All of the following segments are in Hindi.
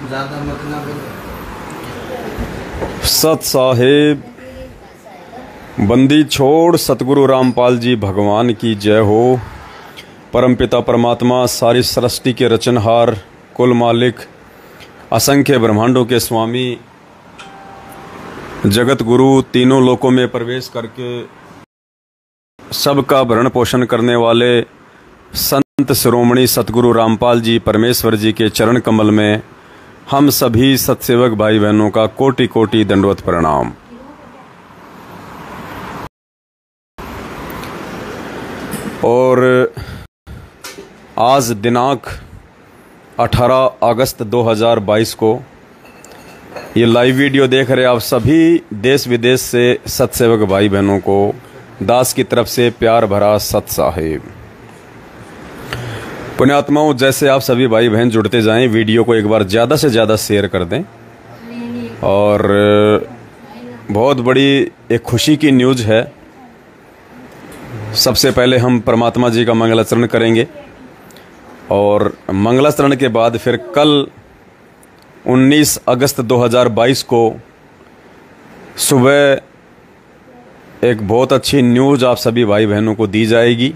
ज़्यादा मत ना बोलो। सत साहेब बंदी छोड़ सतगुरु रामपाल जी भगवान की जय हो। परमपिता परमात्मा सारी सृष्टि के रचनहार, कुल मालिक, असंख्य ब्रह्मांडों के स्वामी, जगत गुरु, तीनों लोकों में प्रवेश करके सबका भरण पोषण करने वाले संत शिरोमणि सतगुरु रामपाल जी परमेश्वर जी के चरण कमल में हम सभी सत्सेवक भाई बहनों का कोटि कोटि दंडवत प्रणाम। और आज दिनांक 18 अगस्त 2022 को ये लाइव वीडियो देख रहे आप सभी देश विदेश से सत्सेवक भाई बहनों को दास की तरफ से प्यार भरा सत साहेब। पुण्यात्माओं, जैसे आप सभी भाई बहन जुड़ते जाएं, वीडियो को एक बार ज़्यादा से ज़्यादा शेयर कर दें। और बहुत बड़ी एक खुशी की न्यूज़ है। सबसे पहले हम परमात्मा जी का मंगलाचरण करेंगे और मंगलाचरण के बाद फिर कल 19 अगस्त 2022 को सुबह एक बहुत अच्छी न्यूज़ आप सभी भाई बहनों को दी जाएगी,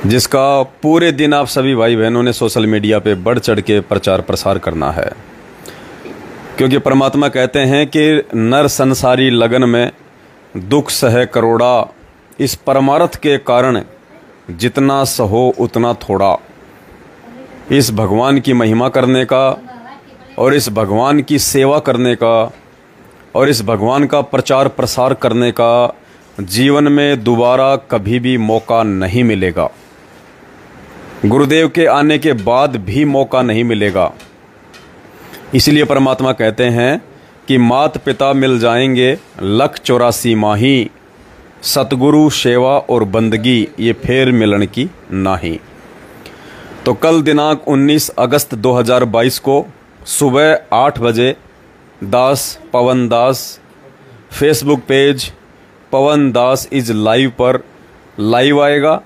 जिसका पूरे दिन आप सभी भाई बहनों ने सोशल मीडिया पे बढ़ चढ़ के प्रचार प्रसार करना है। क्योंकि परमात्मा कहते हैं कि नर संसारी लगन में दुख सहे करोड़ा, इस परमार्थ के कारण जितना सहो उतना थोड़ा। इस भगवान की महिमा करने का और इस भगवान की सेवा करने का और इस भगवान का प्रचार प्रसार करने का जीवन में दोबारा कभी भी मौका नहीं मिलेगा। गुरुदेव के आने के बाद भी मौका नहीं मिलेगा। इसलिए परमात्मा कहते हैं कि मात पिता मिल जाएंगे 184 माही, सतगुरु सेवा और बंदगी ये फेर मिलन की नाही। तो कल दिनांक 19 अगस्त 2022 को सुबह 8 बजे Das Pawan Das Facebook page Pawan Das is live पर लाइव आएगा।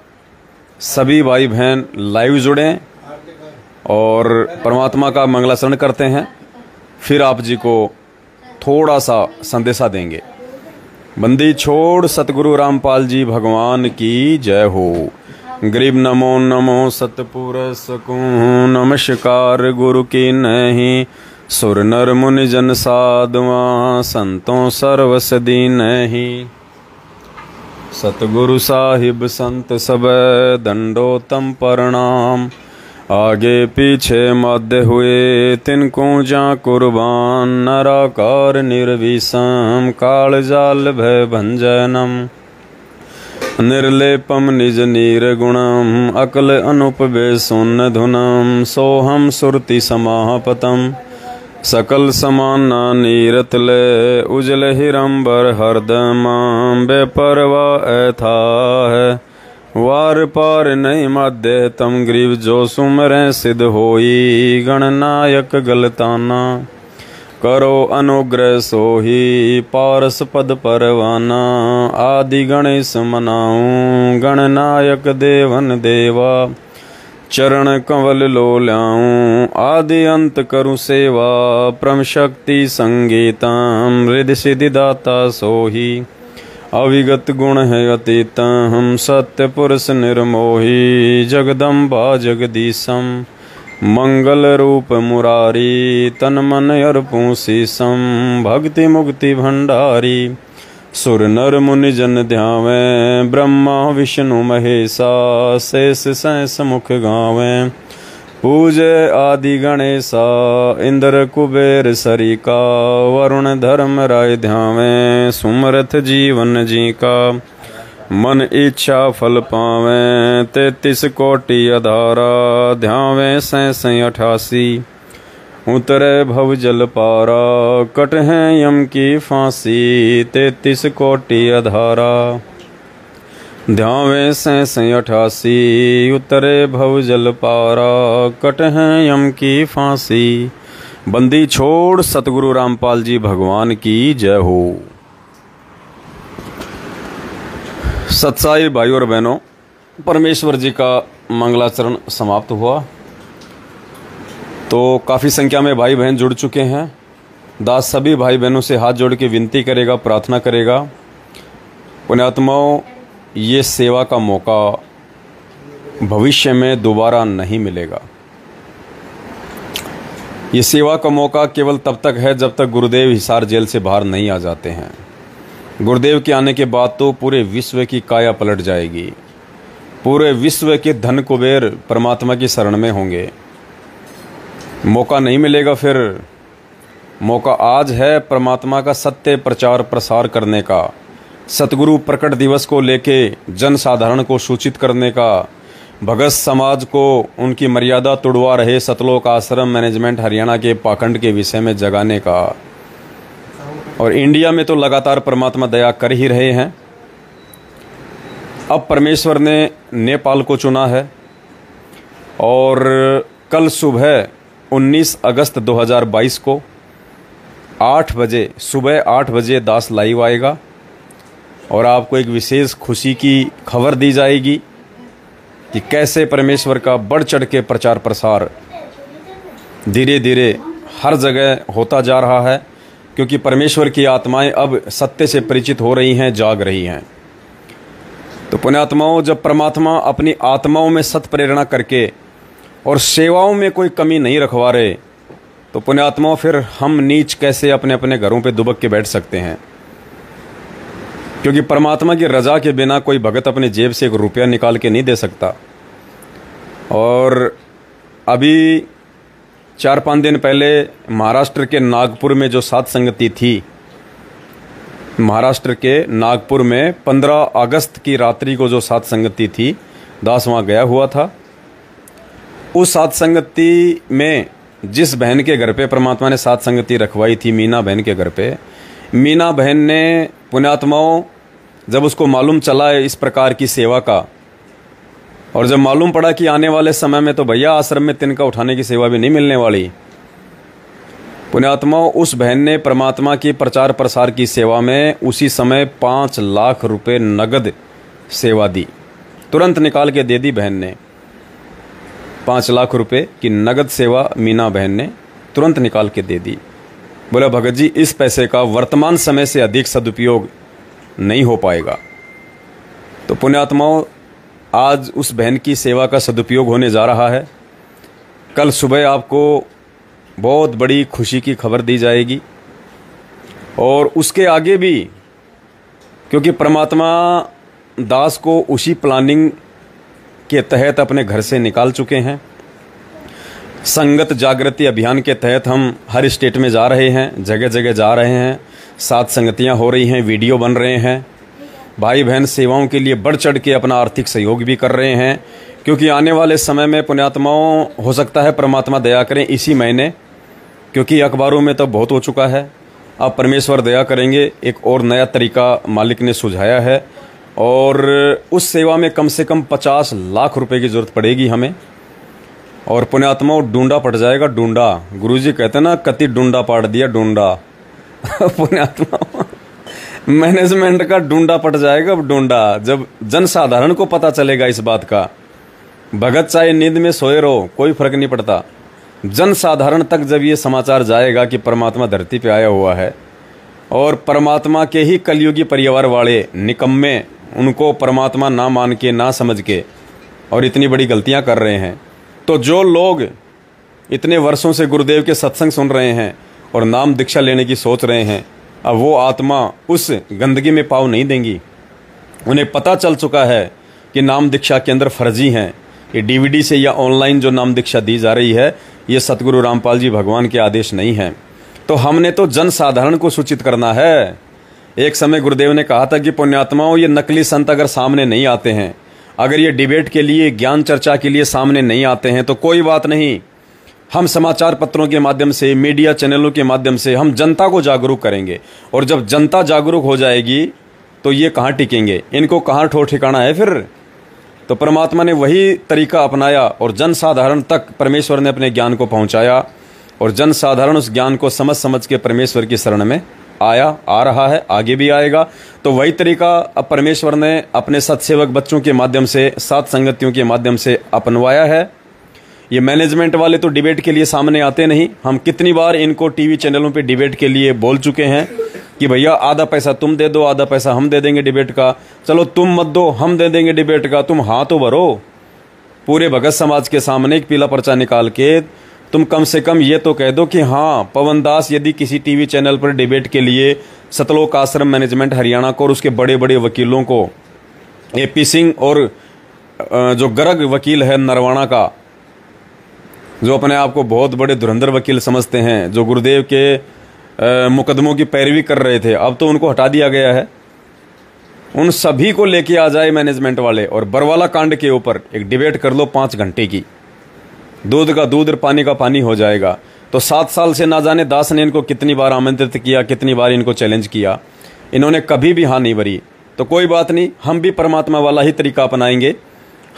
सभी भाई बहन लाइव जुड़ें और परमात्मा का मंगलाचरण करते हैं, फिर आप जी को थोड़ा सा संदेशा देंगे। बंदी छोड़ सतगुरु रामपाल जी भगवान की जय हो। गरीब नमो नमो सतपुरुष को नमस्कार गुरु की नहीं, सुर नर मुनि जन साधुआ संतों सर्वस दीन नहीं। सतगुरु साहिब संत सब दंडोतम प्रणाम, आगे पीछे मध्य हुए तिनको जा कुर्बान। नराकार निर्विषम काल जाल भय भंजनम, निर्लेपम निज निर्गुणम अकल अनुपवे सुन धुनम। सोहम सुरति समापतम सकल समाना नीरतले, उजल हिरंबर हरदमाम बेपरवा ऐथा है। वार पार नहीं मध्य तम ग्रीव जो सुमरें सिद्ध होई। गणनायक गलताना करो अनुग्रह सोही, पारस पद परवाना आदि गणेश मनाऊं। गणनायक देवन देवा चरण कंवल लो ल्याऊं। आदि अंत करु सेवा परम शक्ति संगीतम। हृदय सिद्धि दाता सोही, अविगत गुण है अतीत। हम सत्य पुरुष निर्मोही, जगदम्बा जगदीशम। मंगल रूप मुरारी, तन मन अर्पूं शीशम। भक्ति मुक्ति भंडारी, सुर नर मुनि जन ध्यावें। ब्रह्मा विष्णु महेशा, शेष सहस मुख गावें। पूजे आदि गणेशा, इंद्र कुबेर सरिका। वरुण धर्म राय ध्यावें, सुमरथ जीवन जी का। मन इच्छा फल पावें, 33 कोटि अधारा। ध्यावें 88 उतरे भव जल पारा। कट हैं यम की फांसी, 33 कोटि अधारा। ध्यावें 88 उतरे भव जल पारा। कट हैं यम की फांसी। बंदी छोड़ सतगुरु रामपाल जी भगवान की जय हो। सत्साई भाई और बहनों, परमेश्वर जी का मंगलाचरण समाप्त हुआ। तो काफ़ी संख्या में भाई बहन जुड़ चुके हैं। दास सभी भाई बहनों से हाथ जोड़ के विनती करेगा, प्रार्थना करेगा, पुण्यात्माओं ये सेवा का मौका भविष्य में दोबारा नहीं मिलेगा। ये सेवा का मौका केवल तब तक है जब तक गुरुदेव हिसार जेल से बाहर नहीं आ जाते हैं। गुरुदेव के आने के बाद तो पूरे विश्व की काया पलट जाएगी। पूरे विश्व के धन कुबेर परमात्मा की शरण में होंगे। मौका नहीं मिलेगा। फिर मौका आज है परमात्मा का सत्य प्रचार प्रसार करने का, सतगुरु प्रकट दिवस को लेके जन साधारण को सूचित करने का, भगत समाज को उनकी मर्यादा तुड़वा रहे सतलोक आश्रम मैनेजमेंट हरियाणा के पाखंड के विषय में जगाने का। और इंडिया में तो लगातार परमात्मा दया कर ही रहे हैं। अब परमेश्वर ने नेपाल को चुना है और कल सुबह 19 अगस्त 2022 को 8 बजे सुबह 8 बजे दास लाइव आएगा और आपको एक विशेष खुशी की खबर दी जाएगी कि कैसे परमेश्वर का बढ़ चढ़ के प्रचार प्रसार धीरे धीरे हर जगह होता जा रहा है, क्योंकि परमेश्वर की आत्माएं अब सत्य से परिचित हो रही हैं, जाग रही हैं। तो पुण्यात्माओं, जब परमात्मा अपनी आत्माओं में सत प्रेरणा करके और सेवाओं में कोई कमी नहीं रखवा रहे, तो पुण्यात्माओं फिर हम नीच कैसे अपने अपने घरों पे दुबक के बैठ सकते हैं? क्योंकि परमात्मा की रजा के बिना कोई भगत अपने जेब से 1 रुपया निकाल के नहीं दे सकता। और अभी 4-5 दिन पहले महाराष्ट्र के नागपुर में जो सात संगति थी, महाराष्ट्र के नागपुर में 15 अगस्त की रात्रि को जो सात संगति थी, दास वहाँ गया हुआ था। उस सात संगति में जिस बहन के घर पे परमात्मा ने सात संगति रखवाई थी, मीना बहन के घर पे, मीना बहन ने पुण्यात्माओं जब उसको मालूम चला है इस प्रकार की सेवा का, और जब मालूम पड़ा कि आने वाले समय में तो भैया आश्रम में तिनका उठाने की सेवा भी नहीं मिलने वाली, पुण्यात्माओं उस बहन ने परमात्मा की प्रचार प्रसार की सेवा में उसी समय 5 लाख रुपए नगद सेवा दी। तुरंत निकाल के दे दी बहन ने। 5 लाख रुपए की नगद सेवा मीना बहन ने तुरंत निकाल के दे दी। बोला भगत जी इस पैसे का वर्तमान समय से अधिक सदुपयोग नहीं हो पाएगा। तो पुण्यात्माओं आज उस बहन की सेवा का सदुपयोग होने जा रहा है। कल सुबह आपको बहुत बड़ी खुशी की खबर दी जाएगी और उसके आगे भी, क्योंकि परमात्मा दास को उसी प्लानिंग के तहत अपने घर से निकाल चुके हैं। संगत जागृति अभियान के तहत हम हर स्टेट में जा रहे हैं, जगह जगह जा रहे हैं, सात संगतियां हो रही हैं, वीडियो बन रहे हैं। भाई बहन सेवाओं के लिए बढ़ चढ़ के अपना आर्थिक सहयोग भी कर रहे हैं, क्योंकि आने वाले समय में पुण्यात्माओं हो सकता है परमात्मा दया करें इसी महीने, क्योंकि अखबारों में तो बहुत हो चुका है। अब परमेश्वर दया करेंगे, एक और नया तरीका मालिक ने सुझाया है और उस सेवा में कम से कम 50 लाख रुपए की जरूरत पड़ेगी हमें। और पुण्यात्माओं डूंडा पड़ जाएगा, डूंडा। गुरुजी कहते हैं ना, कति डूंडा पाड़ दिया डूंडा। पुण्यात्माओं मैनेजमेंट का डूंडा पड़ जाएगा। अब डूंडा जब जन साधारण को पता चलेगा इस बात का, भगत चाहे नींद में सोए रहो कोई फर्क नहीं पड़ता, जन साधारण तक जब ये समाचार जाएगा कि परमात्मा धरती पे आया हुआ है और परमात्मा के ही कलयुगी परिवार वाले निकम्मे उनको परमात्मा ना मान के, ना समझ के और इतनी बड़ी गलतियां कर रहे हैं, तो जो लोग इतने वर्षों से गुरुदेव के सत्संग सुन रहे हैं और नाम दीक्षा लेने की सोच रहे हैं, अब वो आत्मा उस गंदगी में पाँव नहीं देंगी। उन्हें पता चल चुका है कि नाम दीक्षा के अंदर फर्जी हैं। ये डीवीडी से या ऑनलाइन जो नाम दीक्षा दी जा रही है, ये सतगुरु रामपाल जी भगवान के आदेश नहीं है। तो हमने तो जन साधारण को सूचित करना है। एक समय गुरुदेव ने कहा था कि पुण्यात्माओं ये नकली संत अगर सामने नहीं आते हैं, अगर ये डिबेट के लिए, ज्ञान चर्चा के लिए सामने नहीं आते हैं, तो कोई बात नहीं, हम समाचार पत्रों के माध्यम से, मीडिया चैनलों के माध्यम से हम जनता को जागरूक करेंगे। और जब जनता जागरूक हो जाएगी तो ये कहाँ टिकेंगे, इनको कहाँ ठोर ठिकाना है फिर। तो परमात्मा ने वही तरीका अपनाया और जन साधारण तक परमेश्वर ने अपने ज्ञान को पहुंचाया और जन साधारण उस ज्ञान को समझ समझ के परमेश्वर की शरण में आया, आ रहा है, आगे भी आएगा। तो वही तरीका अब परमेश्वर ने अपने सत्सेवक बच्चों के माध्यम से, सात संगतियों के माध्यम से अपनवाया है। ये मैनेजमेंट वाले तो डिबेट के लिए सामने आते नहीं। हम कितनी बार इनको टीवी चैनलों पे डिबेट के लिए बोल चुके हैं कि भैया आधा पैसा तुम दे दो, आधा पैसा हम दे देंगे डिबेट का। चलो तुम मत दो, हम दे देंगे डिबेट का, तुम हाँ तो भरो। पूरे भगत समाज के सामने एक पीला पर्चा निकाल के तुम कम से कम ये तो कह दो कि हाँ पवन दास यदि किसी टीवी चैनल पर डिबेट के लिए सतलोक आश्रम मैनेजमेंट हरियाणा को और उसके बड़े बड़े वकीलों को, एपी सिंह और जो गर्ग वकील है नरवाणा का, जो अपने आप को बहुत बड़े धुरंधर वकील समझते हैं, जो गुरुदेव के मुकदमों की पैरवी कर रहे थे, अब तो उनको हटा दिया गया है, उन सभी को लेके आ जाए मैनेजमेंट वाले और बरवाला कांड के ऊपर एक डिबेट कर लो 5 घंटे की। दूध का दूध और पानी का पानी हो जाएगा। तो 7 साल से ना जाने दास ने इनको कितनी बार आमंत्रित किया, कितनी बार इनको चैलेंज किया, इन्होंने कभी भी हाँ नहीं भरी। तो कोई बात नहीं, हम भी परमात्मा वाला ही तरीका अपनाएंगे।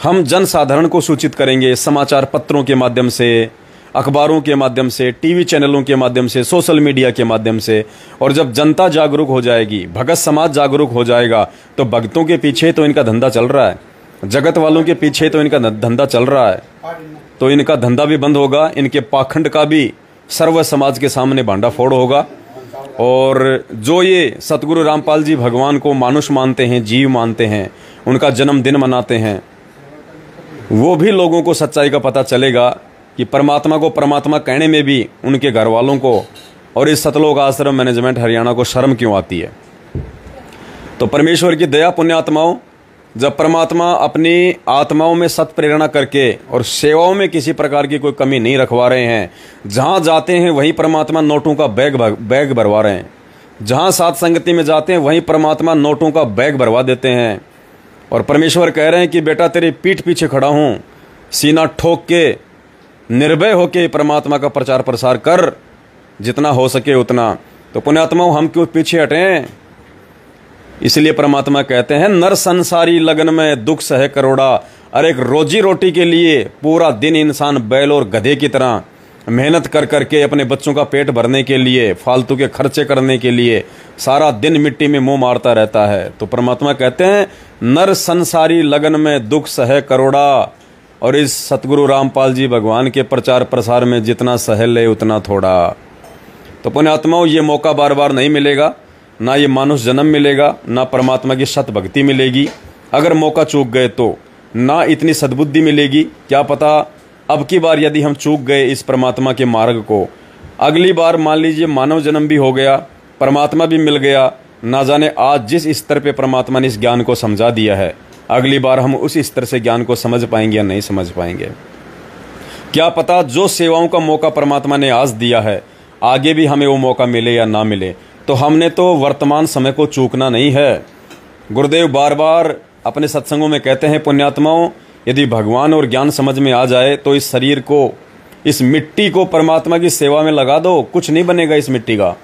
हम जनसाधारण को सूचित करेंगे समाचार पत्रों के माध्यम से, अखबारों के माध्यम से, टीवी चैनलों के माध्यम से, सोशल मीडिया के माध्यम से। और जब जनता जागरूक हो जाएगी, भगत समाज जागरूक हो जाएगा, तो भक्तों के पीछे तो इनका धंधा चल रहा है, जगत वालों के पीछे तो इनका धंधा चल रहा है, तो इनका धंधा भी बंद होगा, इनके पाखंड का भी सर्व समाज के सामने भांडा फोड़ होगा। और जो ये सतगुरु रामपाल जी भगवान को मानुष मानते हैं, जीव मानते हैं, उनका जन्मदिन मनाते हैं, वो भी लोगों को सच्चाई का पता चलेगा कि परमात्मा को परमात्मा कहने में भी उनके घर वालों को और इस सतलोक आश्रम मैनेजमेंट हरियाणा को शर्म क्यों आती है। तो परमेश्वर की दया पुण्यात्माओं, जब परमात्मा अपनी आत्माओं में सत प्रेरणा करके और सेवाओं में किसी प्रकार की कोई कमी नहीं रखवा रहे हैं, जहां जाते हैं वहीं परमात्मा नोटों का बैग भरवा रहे हैं, जहां साथ संगति में जाते हैं वहीं परमात्मा नोटों का बैग भरवा देते हैं। और परमेश्वर कह रहे हैं कि बेटा तेरी पीठ पीछे खड़ा हूं, सीना ठोक के निर्भय होके परमात्मा का प्रचार प्रसार कर, जितना हो सके उतना। तो पुण्यात्माओं, हम क्यों पीछे हटें। इसलिए परमात्मा कहते हैं नर संसारी लगन में दुख सहे करोड़ा। अरे एक रोजी रोटी के लिए पूरा दिन इंसान बैल और गधे की तरह मेहनत कर करके अपने बच्चों का पेट भरने के लिए, फालतू के खर्चे करने के लिए सारा दिन मिट्टी में मुंह मारता रहता है। तो परमात्मा कहते हैं नर संसारी लगन में दुख सहे करोड़ा। और इस सतगुरु रामपाल जी भगवान के प्रचार प्रसार में जितना सह ले उतना थोड़ा। तो पुण्यात्माओं, ये मौका बार बार नहीं मिलेगा, ना ये मानुष जन्म मिलेगा, ना परमात्मा की सत भक्ति मिलेगी। अगर मौका चूक गए तो ना इतनी सद्बुद्धि मिलेगी। क्या पता अब की बार यदि हम चूक गए इस परमात्मा के मार्ग को, अगली बार मान लीजिए मानव जन्म भी हो गया, परमात्मा भी मिल गया, ना जाने आज जिस स्तर पे परमात्मा ने इस ज्ञान को समझा दिया है, अगली बार हम उस स्तर से ज्ञान को समझ पाएंगे या नहीं समझ पाएंगे। क्या पता जो सेवाओं का मौका परमात्मा ने आज दिया है, आगे भी हमें वो मौका मिले या ना मिले। तो हमने तो वर्तमान समय को चूकना नहीं है। गुरुदेव बार बार अपने सत्संगों में कहते हैं पुण्यात्माओं, यदि भगवान और ज्ञान समझ में आ जाए तो इस शरीर को, इस मिट्टी को परमात्मा की सेवा में लगा दो, कुछ नहीं बनेगा इस मिट्टी का।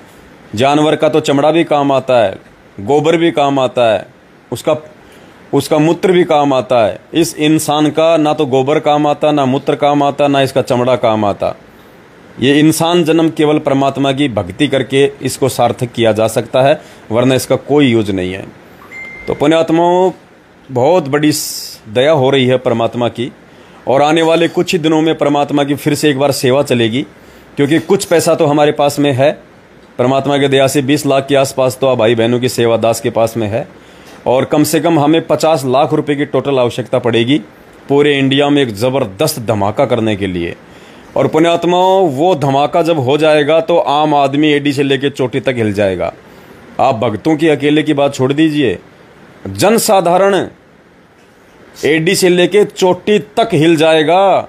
जानवर का तो चमड़ा भी काम आता है, गोबर भी काम आता है, उसका मूत्र भी काम आता है। इस इंसान का ना तो गोबर काम आता, ना मूत्र काम आता, ना इसका चमड़ा काम आता। ये इंसान जन्म केवल परमात्मा की भक्ति करके इसको सार्थक किया जा सकता है, वरना इसका कोई यूज नहीं है। तो पुण्यात्माओं, बहुत बड़ी दया हो रही है परमात्मा की, और आने वाले कुछ ही दिनों में परमात्मा की फिर से एक बार सेवा चलेगी, क्योंकि कुछ पैसा तो हमारे पास में है। परमात्मा के दया से 20 लाख के आसपास तो भाई बहनों की सेवा दास के पास में है, और कम से कम हमें 50 लाख रुपए की टोटल आवश्यकता पड़ेगी पूरे इंडिया में एक ज़बरदस्त धमाका करने के लिए। और पुण्यात्माओं, वो धमाका जब हो जाएगा तो आम आदमी एडी से लेकर चोटी तक हिल जाएगा। आप भक्तों की अकेले की बात छोड़ दीजिए, जनसाधारण एडी से लेकर चोटी तक हिल जाएगा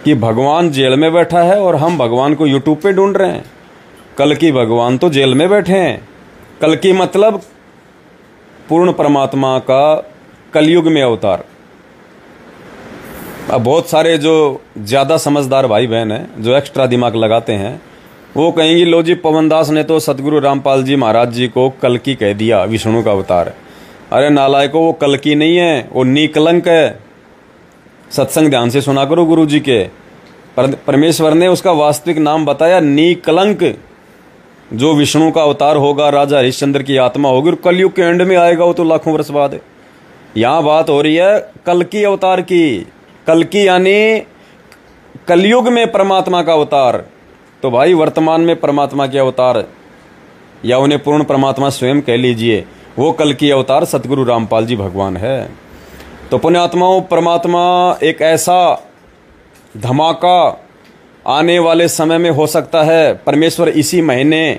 कि भगवान जेल में बैठा है और हम भगवान को यूट्यूब पे ढूंढ रहे हैं। कल की भगवान तो जेल में बैठे हैं। कल की मतलब पूर्ण परमात्मा का कलयुग में अवतार। अब बहुत सारे जो ज़्यादा समझदार भाई बहन हैं, जो एक्स्ट्रा दिमाग लगाते हैं, वो कहेंगे लो जी पवन दास ने तो सतगुरु रामपाल जी महाराज जी को कल्कि कह दिया, विष्णु का अवतार। अरे नालायको, वो कल्कि नहीं है, वो नीकलंक है। सत्संग ध्यान से सुना करो गुरु जी के। परमेश्वर ने उसका वास्तविक नाम बताया, नीकलंक। जो विष्णु का अवतार होगा, राजा हरिश्चंद्र की आत्मा होगी, और कलयुग के एंड में आएगा वो तो लाखों वर्ष बाद। यहाँ बात हो रही है कल्कि अवतार की। कल्कि यानी कलयुग में परमात्मा का अवतार। तो भाई वर्तमान में परमात्मा के अवतार या उन्हें पूर्ण परमात्मा स्वयं कह लीजिए, वो कल्कि अवतार सतगुरु रामपाल जी भगवान है। तो पुण्यात्माओं, परमात्मा एक ऐसा धमाका आने वाले समय में हो सकता है, परमेश्वर इसी महीने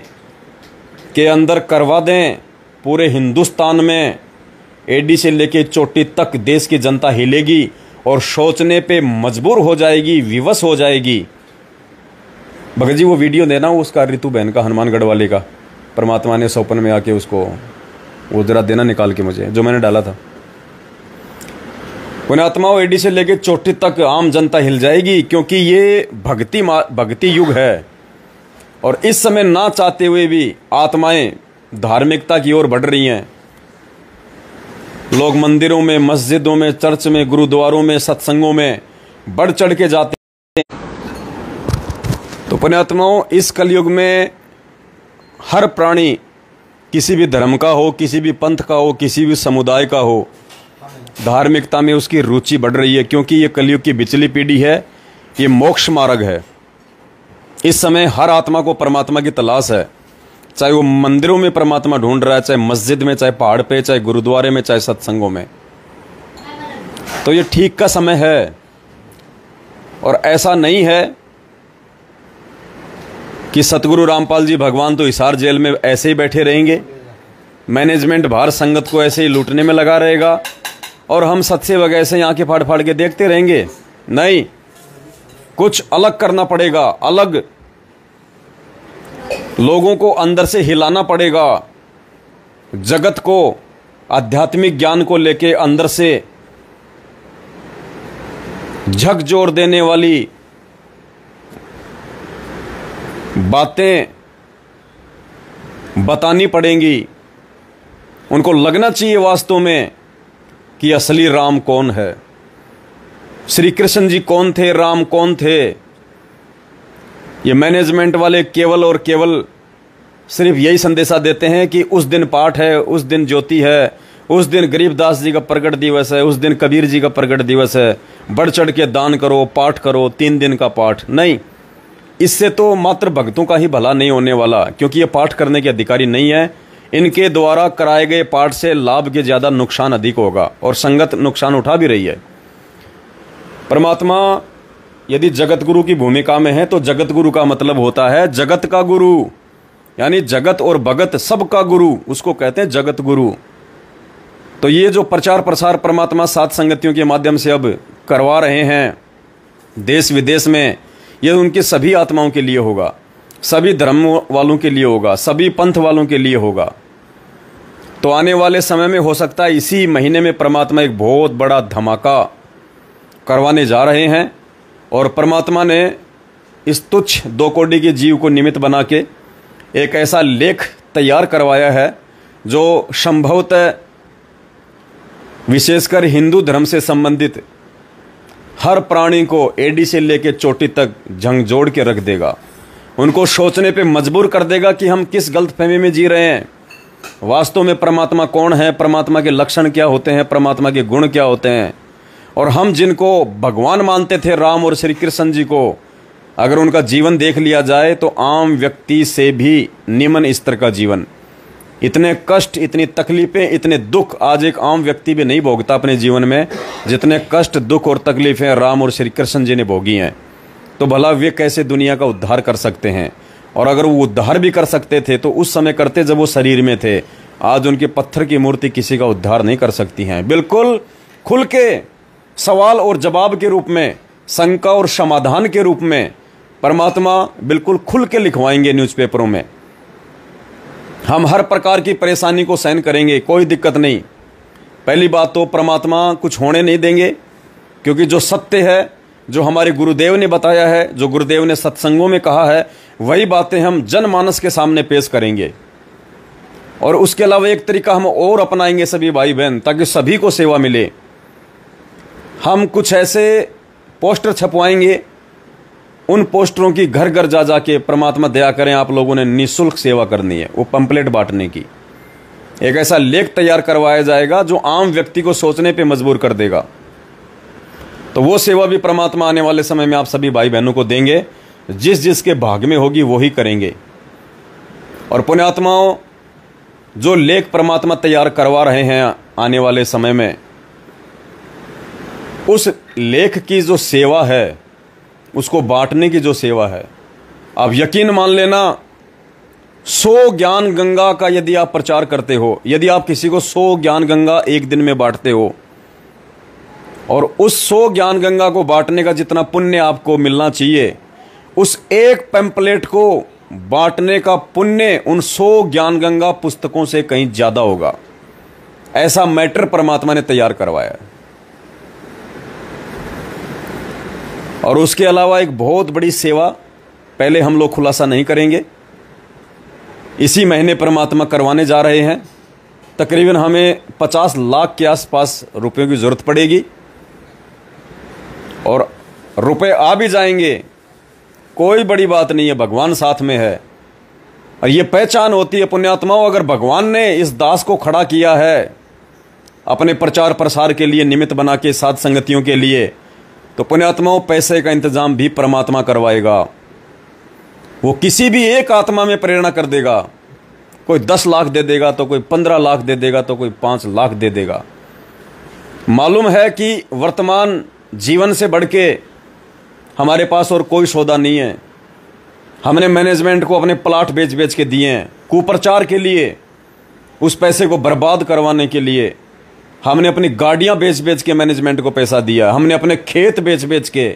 के अंदर करवा दें। पूरे हिंदुस्तान में एडी से लेके चोटी तक देश की जनता हिलेगी और सोचने पे मजबूर हो जाएगी, विवश हो जाएगी। भगत जी वो वीडियो देना उसका, ऋतु बहन का, हनुमानगढ़ वाले का, परमात्मा ने सपन में आके उसको वो जरा देना निकाल के मुझे, जो मैंने डाला था। पुण्यात्माओं, एडी से लेके चोटी तक आम जनता हिल जाएगी, क्योंकि ये भक्ति युग है। और इस समय ना चाहते हुए भी आत्माएं धार्मिकता की ओर बढ़ रही हैं। लोग मंदिरों में, मस्जिदों में, चर्च में, गुरुद्वारों में, सत्संगों में बढ़ चढ़ के जाते हैं। तो पुण्यात्माओं, इस कलयुग में हर प्राणी, किसी भी धर्म का हो, किसी भी पंथ का हो, किसी भी समुदाय का हो, धार्मिकता में उसकी रुचि बढ़ रही है, क्योंकि ये कलयुग की बिचली पीढ़ी है, ये मोक्ष मार्ग है। इस समय हर आत्मा को परमात्मा की तलाश है, चाहे वो मंदिरों में परमात्मा ढूंढ रहा है, चाहे मस्जिद में, चाहे पहाड़ पे, चाहे गुरुद्वारे में, चाहे सत्संगों में। तो ये ठीक का समय है। और ऐसा नहीं है कि सतगुरु रामपाल जी भगवान तो हिसार जेल में ऐसे ही बैठे रहेंगे, मैनेजमेंट बाहर संगत को ऐसे ही लूटने में लगा रहेगा और हम सत्सेवक ऐसे ही आंखें फाड़ फाड़ के देखते रहेंगे। नहीं, कुछ अलग करना पड़ेगा। अलग लोगों को अंदर से हिलाना पड़ेगा। जगत को आध्यात्मिक ज्ञान को लेके अंदर से झकझोर देने वाली बातें बतानी पड़ेंगी। उनको लगना चाहिए वास्तव में कि असली राम कौन है, श्री कृष्ण जी कौन थे, राम कौन थे। ये मैनेजमेंट वाले केवल और केवल सिर्फ यही संदेशा देते हैं कि उस दिन पाठ है, उस दिन ज्योति है, उस दिन गरीबदास जी का प्रगट दिवस है, उस दिन कबीर जी का प्रगट दिवस है, बढ़ चढ़ के दान करो, पाठ करो, 3 दिन का पाठ। नहीं, इससे तो मात्र भक्तों का ही भला नहीं होने वाला, क्योंकि ये पाठ करने के अधिकारी नहीं है। इनके द्वारा कराए गए पाठ से लाभ के ज्यादा नुकसान अधिक होगा, और संगत नुकसान उठा भी रही है। परमात्मा यदि जगत गुरु की भूमिका में है तो जगत गुरु का मतलब होता है जगत का गुरु, यानी जगत और भगत सबका गुरु, उसको कहते हैं जगत गुरु। तो ये जो प्रचार प्रसार परमात्मा सात संगतियों के माध्यम से अब करवा रहे हैं देश विदेश में, ये उनके सभी आत्माओं के लिए होगा, सभी धर्म वालों के लिए होगा, सभी पंथ वालों के लिए होगा। तो आने वाले समय में हो सकता है इसी महीने में परमात्मा एक बहुत बड़ा धमाका करवाने जा रहे हैं। और परमात्मा ने इस तुच्छ 2 कौड़ी के जीव को निमित्त बना के एक ऐसा लेख तैयार करवाया है जो संभवतः विशेषकर हिंदू धर्म से संबंधित हर प्राणी को एडी से लेकर चोटी तक झंझोड़ के रख देगा। उनको सोचने पे मजबूर कर देगा कि हम किस गलतफहमी में जी रहे हैं, वास्तव में परमात्मा कौन है, परमात्मा के लक्षण क्या होते हैं, परमात्मा के गुण क्या होते हैं। और हम जिनको भगवान मानते थे, राम और श्री कृष्ण जी को, अगर उनका जीवन देख लिया जाए तो आम व्यक्ति से भी निम्न स्तर का जीवन। इतने कष्ट, इतनी तकलीफें, इतने दुख आज एक आम व्यक्ति भी नहीं भोगता अपने जीवन में, जितने कष्ट, दुख और तकलीफें राम और श्री कृष्ण जी ने भोगी हैं। तो भला वे कैसे दुनिया का उद्धार कर सकते हैं? और अगर वो उद्धार भी कर सकते थे तो उस समय करते जब वो शरीर में थे। आज उनके पत्थर की मूर्ति किसी का उद्धार नहीं कर सकती हैं। बिल्कुल खुल के सवाल और जवाब के रूप में, शंका और समाधान के रूप में परमात्मा बिल्कुल खुल के लिखवाएंगे न्यूज़पेपरों में। हम हर प्रकार की परेशानी को सहन करेंगे, कोई दिक्कत नहीं। पहली बात तो परमात्मा कुछ होने नहीं देंगे, क्योंकि जो सत्य है, जो हमारे गुरुदेव ने बताया है, जो गुरुदेव ने सत्संगों में कहा है, वही बातें हम जनमानस के सामने पेश करेंगे। और उसके अलावा एक तरीका हम और अपनाएंगे सभी भाई बहन, ताकि सभी को सेवा मिले। हम कुछ ऐसे पोस्टर छपवाएंगे, उन पोस्टरों की घर घर जा जाके परमात्मा दया करें आप लोगों ने निःशुल्क सेवा करनी है, वो पंपलेट बांटने की। एक ऐसा लेख तैयार करवाया जाएगा जो आम व्यक्ति को सोचने पे मजबूर कर देगा। तो वो सेवा भी परमात्मा आने वाले समय में आप सभी भाई बहनों को देंगे। जिस जिसके भाग में होगी वो ही करेंगे। और पुण्यात्माओं, जो लेख परमात्मा तैयार करवा रहे हैं आने वाले समय में, उस लेख की जो सेवा है, उसको बांटने की जो सेवा है, आप यकीन मान लेना, 100 ज्ञान गंगा का यदि आप प्रचार करते हो, यदि आप किसी को 100 ज्ञान गंगा एक दिन में बांटते हो, और उस 100 ज्ञान गंगा को बांटने का जितना पुण्य आपको मिलना चाहिए, उस एक पैम्पलेट को बांटने का पुण्य उन 100 ज्ञान गंगा पुस्तकों से कहीं ज्यादा होगा। ऐसा मैटर परमात्मा ने तैयार करवाया है। और उसके अलावा एक बहुत बड़ी सेवा पहले हम लोग खुलासा नहीं करेंगे, इसी महीने परमात्मा करवाने जा रहे हैं। तकरीबन हमें 50 लाख के आसपास रुपयों की जरूरत पड़ेगी, और रुपए आ भी जाएंगे, कोई बड़ी बात नहीं है, भगवान साथ में है। और ये पहचान होती है पुण्यात्माओं, अगर भगवान ने इस दास को खड़ा किया है अपने प्रचार प्रसार के लिए, निमित्त बना के साथ संगतियों के लिए, तो पुण्यात्माओं पैसे का इंतजाम भी परमात्मा करवाएगा। वो किसी भी एक आत्मा में प्रेरणा कर देगा। कोई 10 लाख दे देगा, तो कोई 15 लाख दे देगा, तो कोई 5 लाख दे देगा। मालूम है कि वर्तमान जीवन से बढ़ के हमारे पास और कोई सौदा नहीं है। हमने मैनेजमेंट को अपने प्लाट बेच बेच के दिए हैं कुप्रचार के लिए, उस पैसे को बर्बाद करवाने के लिए। हमने अपनी गाड़ियां बेच बेच के मैनेजमेंट को पैसा दिया, हमने अपने खेत बेच बेच के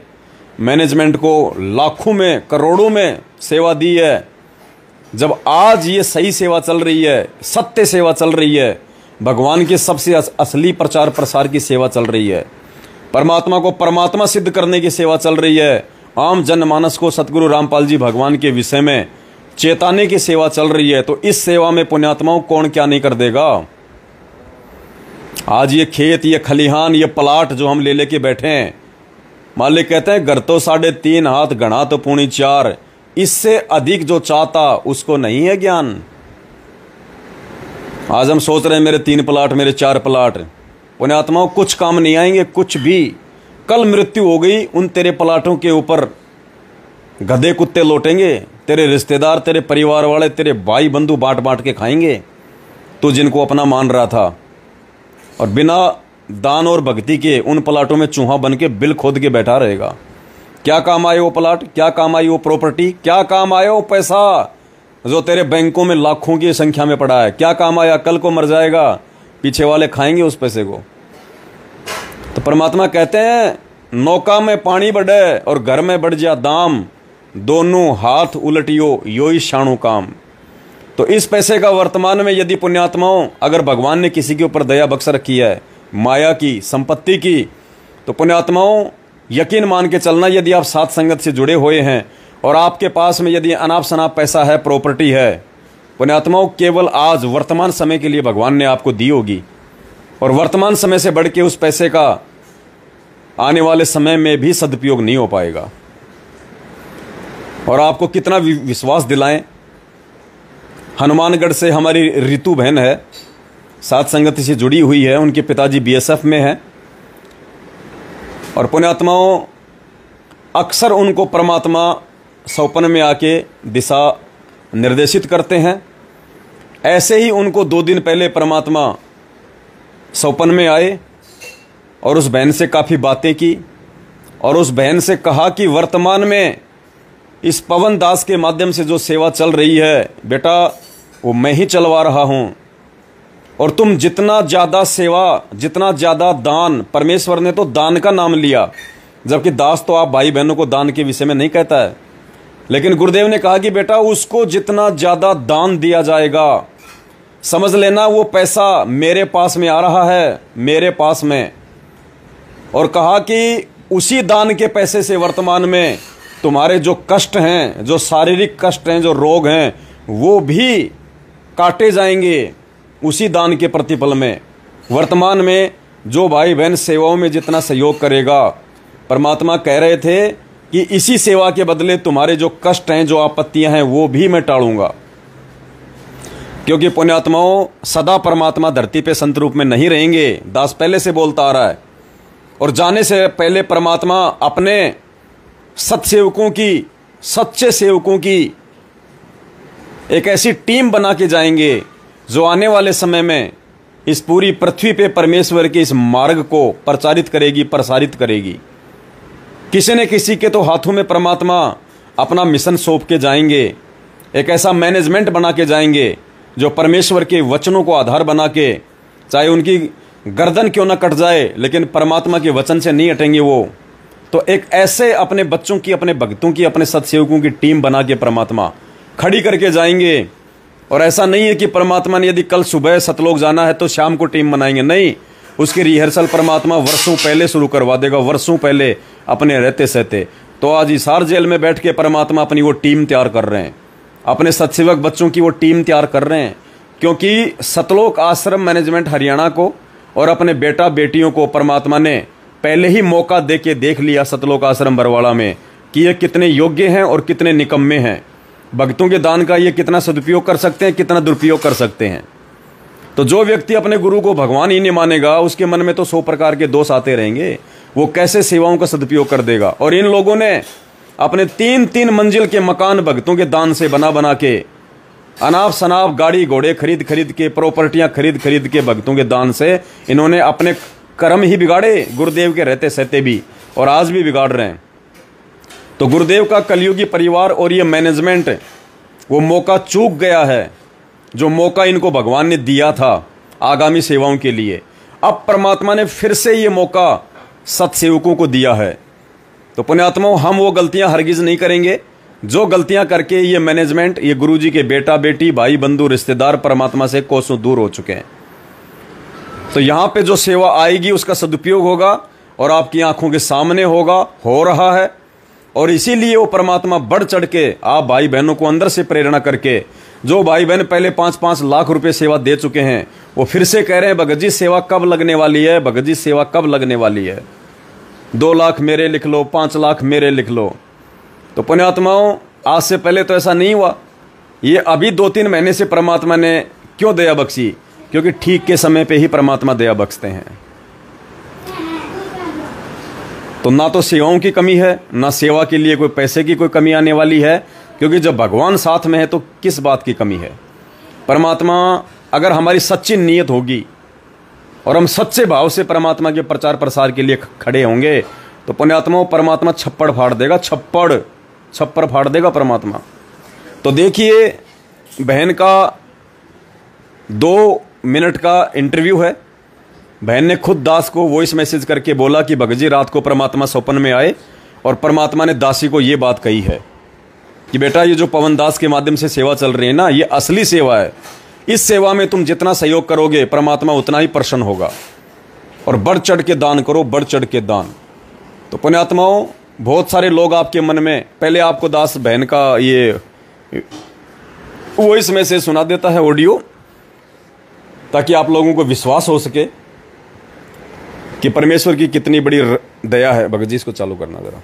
मैनेजमेंट को लाखों में करोड़ों में सेवा दी है। जब आज ये सही सेवा चल रही है, सत्य सेवा चल रही है, भगवान की सबसे असली प्रचार प्रसार की सेवा चल रही है, परमात्मा को परमात्मा सिद्ध करने की सेवा चल रही है, आम जनमानस को सतगुरु रामपाल जी भगवान के विषय में चेताने की सेवा चल रही है, तो इस सेवा में पुण्यात्माओं कौन क्या नहीं कर देगा। आज ये खेत, ये खलिहान, ये प्लाट जो हम ले लेके बैठे हैं, मालिक कहते हैं घर तो 3.5 हाथ, गणा तो 4.25, इससे अधिक जो चाहता उसको नहीं है ज्ञान। आज हम सोच रहे हैं मेरे 3 प्लाट, मेरे 4 प्लाट, पुण्यात्माओं कुछ काम नहीं आएंगे, कुछ भी। कल मृत्यु हो गई, उन तेरे प्लाटों के ऊपर गधे कुत्ते लौटेंगे, तेरे रिश्तेदार, तेरे परिवार वाले, तेरे भाई बंधु बांट बांट के खाएंगे, तू जिनको अपना मान रहा था। और बिना दान और भक्ति के उन प्लाटों में चूहा बन के बिल खोद के बैठा रहेगा। क्या काम आए वो प्लाट, क्या काम आई वो प्रॉपर्टी, क्या काम आया वो पैसा जो तेरे बैंकों में लाखों की संख्या में पड़ा है, क्या काम आया। कल को मर जाएगा, पीछे वाले खाएंगे उस पैसे को। तो परमात्मा कहते हैं नौका में पानी बढ़े और घर में बढ़ जा दाम, दोनों हाथ उलटियो यो ही शाणु काम। तो इस पैसे का वर्तमान में यदि पुण्यात्माओं अगर भगवान ने किसी के ऊपर दया बख्श रखी है, माया की, संपत्ति की, तो पुण्यात्माओं यकीन मान के चलना, यदि आप साथ संगत से जुड़े हुए हैं और आपके पास में यदि अनाप शनाप पैसा है, प्रॉपर्टी है, पुण्यात्माओं केवल आज वर्तमान समय के लिए भगवान ने आपको दी होगी, और वर्तमान समय से बढ़ के उस पैसे का आने वाले समय में भी सदुपयोग नहीं हो पाएगा। और आपको कितना विश्वास दिलाएं, हनुमानगढ़ से हमारी रितु बहन है, साथ संगति से जुड़ी हुई है, उनके पिताजी बीएसएफ में हैं, और पुण्यात्माओं अक्सर उनको परमात्मा स्वप्न में आके दिशा निर्देशित करते हैं। ऐसे ही उनको 2 दिन पहले परमात्मा स्वप्न में आए और उस बहन से काफ़ी बातें की, और उस बहन से कहा कि वर्तमान में इस पवन दास के माध्यम से जो सेवा चल रही है बेटा, वो मैं ही चलवा रहा हूँ, और तुम जितना ज़्यादा सेवा, जितना ज़्यादा दान, परमेश्वर ने तो दान का नाम लिया, जबकि दास तो आप भाई बहनों को दान के विषय में नहीं कहता है, लेकिन गुरुदेव ने कहा कि बेटा उसको जितना ज़्यादा दान दिया जाएगा, समझ लेना वो पैसा मेरे पास में आ रहा है, मेरे पास में। और कहा कि उसी दान के पैसे से वर्तमान में तुम्हारे जो कष्ट हैं, जो शारीरिक कष्ट हैं, जो रोग हैं, वो भी काटे जाएंगे उसी दान के प्रतिफल में। वर्तमान में जो भाई बहन सेवाओं में जितना सहयोग करेगा, परमात्मा कह रहे थे कि इसी सेवा के बदले तुम्हारे जो कष्ट हैं, जो आपत्तियां हैं, वो भी मैं टालूंगा। क्योंकि पुण्यात्माओं सदा परमात्मा धरती पे संत रूप में नहीं रहेंगे, दास पहले से बोलता आ रहा है। और जाने से पहले परमात्मा अपने सत्सेवकों की, सच्चे सेवकों की एक ऐसी टीम बना के जाएंगे जो आने वाले समय में इस पूरी पृथ्वी पे परमेश्वर के इस मार्ग को प्रचारित करेगी, प्रसारित करेगी। किसी न किसी के तो हाथों में परमात्मा अपना मिशन सौंप के जाएंगे, एक ऐसा मैनेजमेंट बना के जाएंगे जो परमेश्वर के वचनों को आधार बना के, चाहे उनकी गर्दन क्यों ना कट जाए लेकिन परमात्मा के वचन से नहीं हटेंगे वो, तो एक ऐसे अपने बच्चों की, अपने भक्तों की, अपने सत्सेवकों की टीम बना के परमात्मा खड़ी करके जाएंगे। और ऐसा नहीं है कि परमात्मा ने यदि कल सुबह सतलोक जाना है तो शाम को टीम बनाएंगे, नहीं, उसकी रिहर्सल परमात्मा वर्षों पहले शुरू करवा देगा, वर्षों पहले अपने रहते सहते। तो आज हिसार जेल में बैठ के परमात्मा अपनी वो टीम तैयार कर रहे हैं, अपने सत्सेवक बच्चों की वो टीम तैयार कर रहे हैं, क्योंकि सतलोक आश्रम मैनेजमेंट हरियाणा को और अपने बेटा बेटियों को परमात्मा ने पहले ही मौका दे के देख लिया सतलोक आश्रम बरवाड़ा में कि ये कितने योग्य हैं और कितने निकम्मे हैं। भक्तों के दान का ये कितना सदुपयोग कर सकते हैं, कितना दुरुपयोग कर सकते हैं। तो जो व्यक्ति अपने गुरु को भगवान ही नहीं मानेगा, उसके मन में तो 100 प्रकार के दोष आते रहेंगे, वो कैसे सेवाओं का सदुपयोग कर देगा। और इन लोगों ने अपने 3-3 मंजिल के मकान भक्तों के दान से बना बना के, अनाप शनाप गाड़ी घोड़े खरीद खरीद के, प्रॉपर्टियां खरीद खरीद के, भक्तों के दान से इन्होंने अपने कर्म ही बिगाड़े, गुरुदेव के रहते सहते भी, और आज भी बिगाड़ रहे हैं। तो गुरुदेव का कलयुगी परिवार और ये मैनेजमेंट वो मौका चूक गया है, जो मौका इनको भगवान ने दिया था आगामी सेवाओं के लिए। अब परमात्मा ने फिर से ये मौका सत्सेवकों को दिया है। तो पुण्यात्माओं, हम वो गलतियां हरगिज नहीं करेंगे जो गलतियां करके ये मैनेजमेंट, ये गुरुजी के बेटा बेटी, भाई बंधु, रिश्तेदार परमात्मा से कोसों दूर हो चुके हैं। तो यहाँ पे जो सेवा आएगी उसका सदुपयोग होगा और आपकी आंखों के सामने होगा, हो रहा है। और इसीलिए वो परमात्मा बढ़ चढ़ के आप भाई बहनों को अंदर से प्रेरणा करके, जो भाई बहन पहले 5-5 लाख रुपए सेवा दे चुके हैं, वो फिर से कह रहे हैं भगत जी सेवा कब लगने वाली है, भगत जी सेवा कब लगने वाली है, 2 लाख मेरे लिख लो, 5 लाख मेरे लिख लो। तो पुण्यात्माओं, आज से पहले तो ऐसा नहीं हुआ। ये अभी 2-3 महीने से परमात्मा ने क्यों दया बख्शी? क्योंकि ठीक के समय पे ही परमात्मा दया बख्शते हैं। तो ना तो सेवाओं की कमी है, ना सेवा के लिए कोई पैसे की कोई कमी आने वाली है, क्योंकि जब भगवान साथ में है तो किस बात की कमी है। परमात्मा, अगर हमारी सच्ची नीयत होगी और हम सच्चे भाव से परमात्मा के प्रचार प्रसार के लिए खड़े होंगे, तो पुण्यात्माओं परमात्मा छप्पड़ फाड़ देगा, छप्पड़ फाड़ देगा परमात्मा। तो देखिए, बहन का 2 मिनट का इंटरव्यू है। बहन ने खुद दास को वॉइस मैसेज करके बोला कि भगत जी रात को परमात्मा स्वप्न में आए और परमात्मा ने दासी को ये बात कही है कि बेटा, ये जो पवन दास के माध्यम से सेवा चल रही है ना, ये असली सेवा है। इस सेवा में तुम जितना सहयोग करोगे परमात्मा उतना ही प्रसन्न होगा, और बढ़ चढ़ के दान करो, बढ़ चढ़ के दान। तो पुण्यात्माओं, बहुत सारे लोग आपके मन में, पहले आपको दास बहन का ये वॉइस मैसेज सुना देता है, ऑडियो, ताकि आप लोगों को विश्वास हो सके कि परमेश्वर की कितनी बड़ी दया है। भगत जी इसको चालू करना जरा,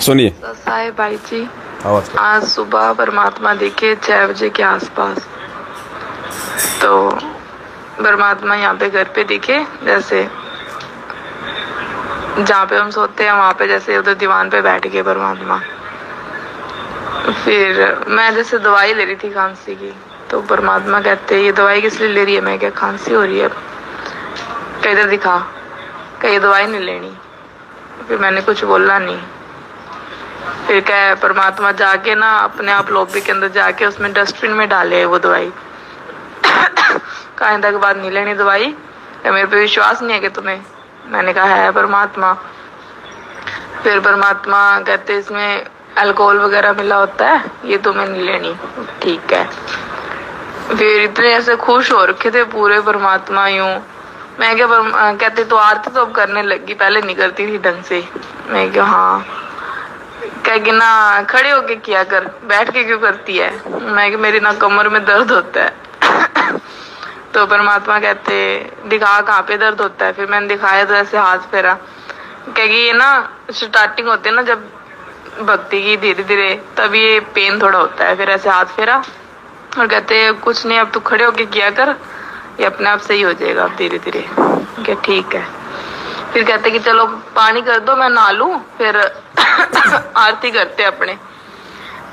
सुनिए। साहेब भाई जी, आज सुबह परमात्मा देखे 6 बजे के आसपास, तो परमात्मा यहाँ पे घर पे दिखे, जैसे जहाँ पे हम सोते हैं वहाँ पे, जैसे उधर दीवान पे बैठ गए परमात्मा। फिर मैं जैसे दवाई ले रही थी खांसी की, तो परमात्मा कहते ये दवाई किस लिए ले रही है? मैं क्या खांसी हो रही है? कहीं इधर दिखा, कहीं दवाई नहीं लेनी। फिर मैंने कुछ बोला नहीं। फिर क्या, परमात्मा जाके ना अपने आप लॉबी के अंदर जाके उसमें डस्टबिन में डाले वो दवाई। कहीं तक बाद नहीं लेनी दवाई, मेरे पे विश्वास नहीं है कि तुम्हें? मैंने कहा है परमात्मा। फिर परमात्मा कहते इसमें अल्कोहल वगैरह मिला होता है, ये तुम्हें नहीं लेनी। ठीक है। फिर इतने ऐसे खुश हो रखे थे पूरे परमात्मा यूं। मैं क्या, कहते तो आरती तो अब करने लगी, पहले नहीं करती थी ढंग से। मैं क्या, हाँ। कह कि ना खड़े होके किया कर, बैठ के क्यों करती है? मैं कि मेरी ना कमर में दर्द होता है। तो परमात्मा कहते दिखा कहाँ पे दर्द होता है? फिर मैंने दिखाया तो ऐसे हाथ फेरा। कह कि ये ना स्टार्टिंग होती है ना जब भक्ति की, धीरे धीरे तब ये पेन थोड़ा होता है। फिर ऐसे हाथ फेरा और कहते कुछ नहीं, अब तू खड़े होके किया कर, ये अपने आप सही हो जाएगा धीरे धीरे। क्या ठीक है। फिर कहते कि चलो पानी कर दो, मैं नहा लूं, फिर आरती करते अपने।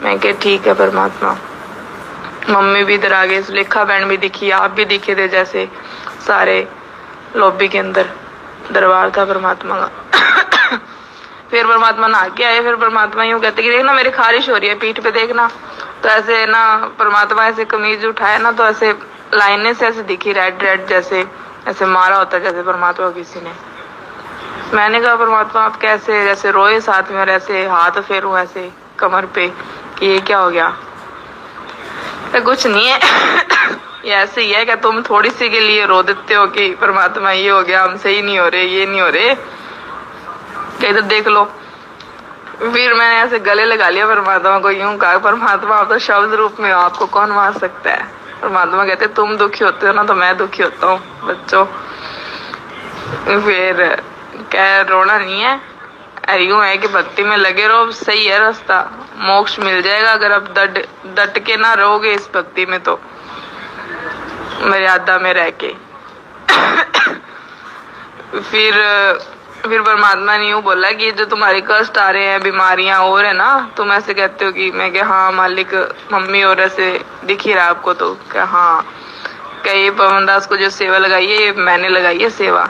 मैं कह ठीक है परमात्मा। मम्मी भी इधर आ गई, सुलेखा बहन भी दिखी, आप भी दिखे थे, जैसे सारे लॉबी के अंदर दरबार था परमात्मा का। फिर परमात्मा नहा के आए। फिर परमात्मा यूं कहते कि देखना मेरी खारिश हो रही है पीठ पे, देखना। तो ऐसे ना परमात्मा ऐसे कमीज उठाया ना, तो ऐसे लाइनें से ऐसे दिखी रेड रेड, जैसे ऐसे मारा होता जैसे परमात्मा किसी ने। मैंने कहा परमात्मा आप कैसे, जैसे रोए साथ में और ऐसे हाथ फेरूं ऐसे कमर पे कि ये क्या हो गया। तो कुछ नहीं है ये ऐसे ही है कि तुम थोड़ी सी के लिए रो देते हो कि परमात्मा ये हो गया, हम सही नहीं हो रहे, ये नहीं हो रहे, इधर देख लो। फिर मैंने ऐसे गले लगा लिया परमात्मा को, यूं कहा परमात्मा आप तो शब्द रूप में हो, आपको कौन मार सकता है। परमात्मा कहते तुम दुखी होते हो ना तो मैं दुखी होता हूँ बच्चों। फिर क्या रोना नहीं है, यूं है कि भक्ति में लगे रहो, सही है रास्ता, मोक्ष मिल जाएगा अगर आप डट के ना रहोगे इस भक्ति में, तो मर्यादा में रह के। फिर परमात्मा ने यूं बोला कि जो तुम्हारे कष्ट आ रहे हैं, बीमारियां और है ना, तुम ऐसे कहते हो कि मैं क्या हाँ मालिक, मम्मी और ऐसे दिख ही रहा आपको, तो क्या हाँ क्या ये पवन दास को जो सेवा लगाई है ये मैंने लगाई है सेवा।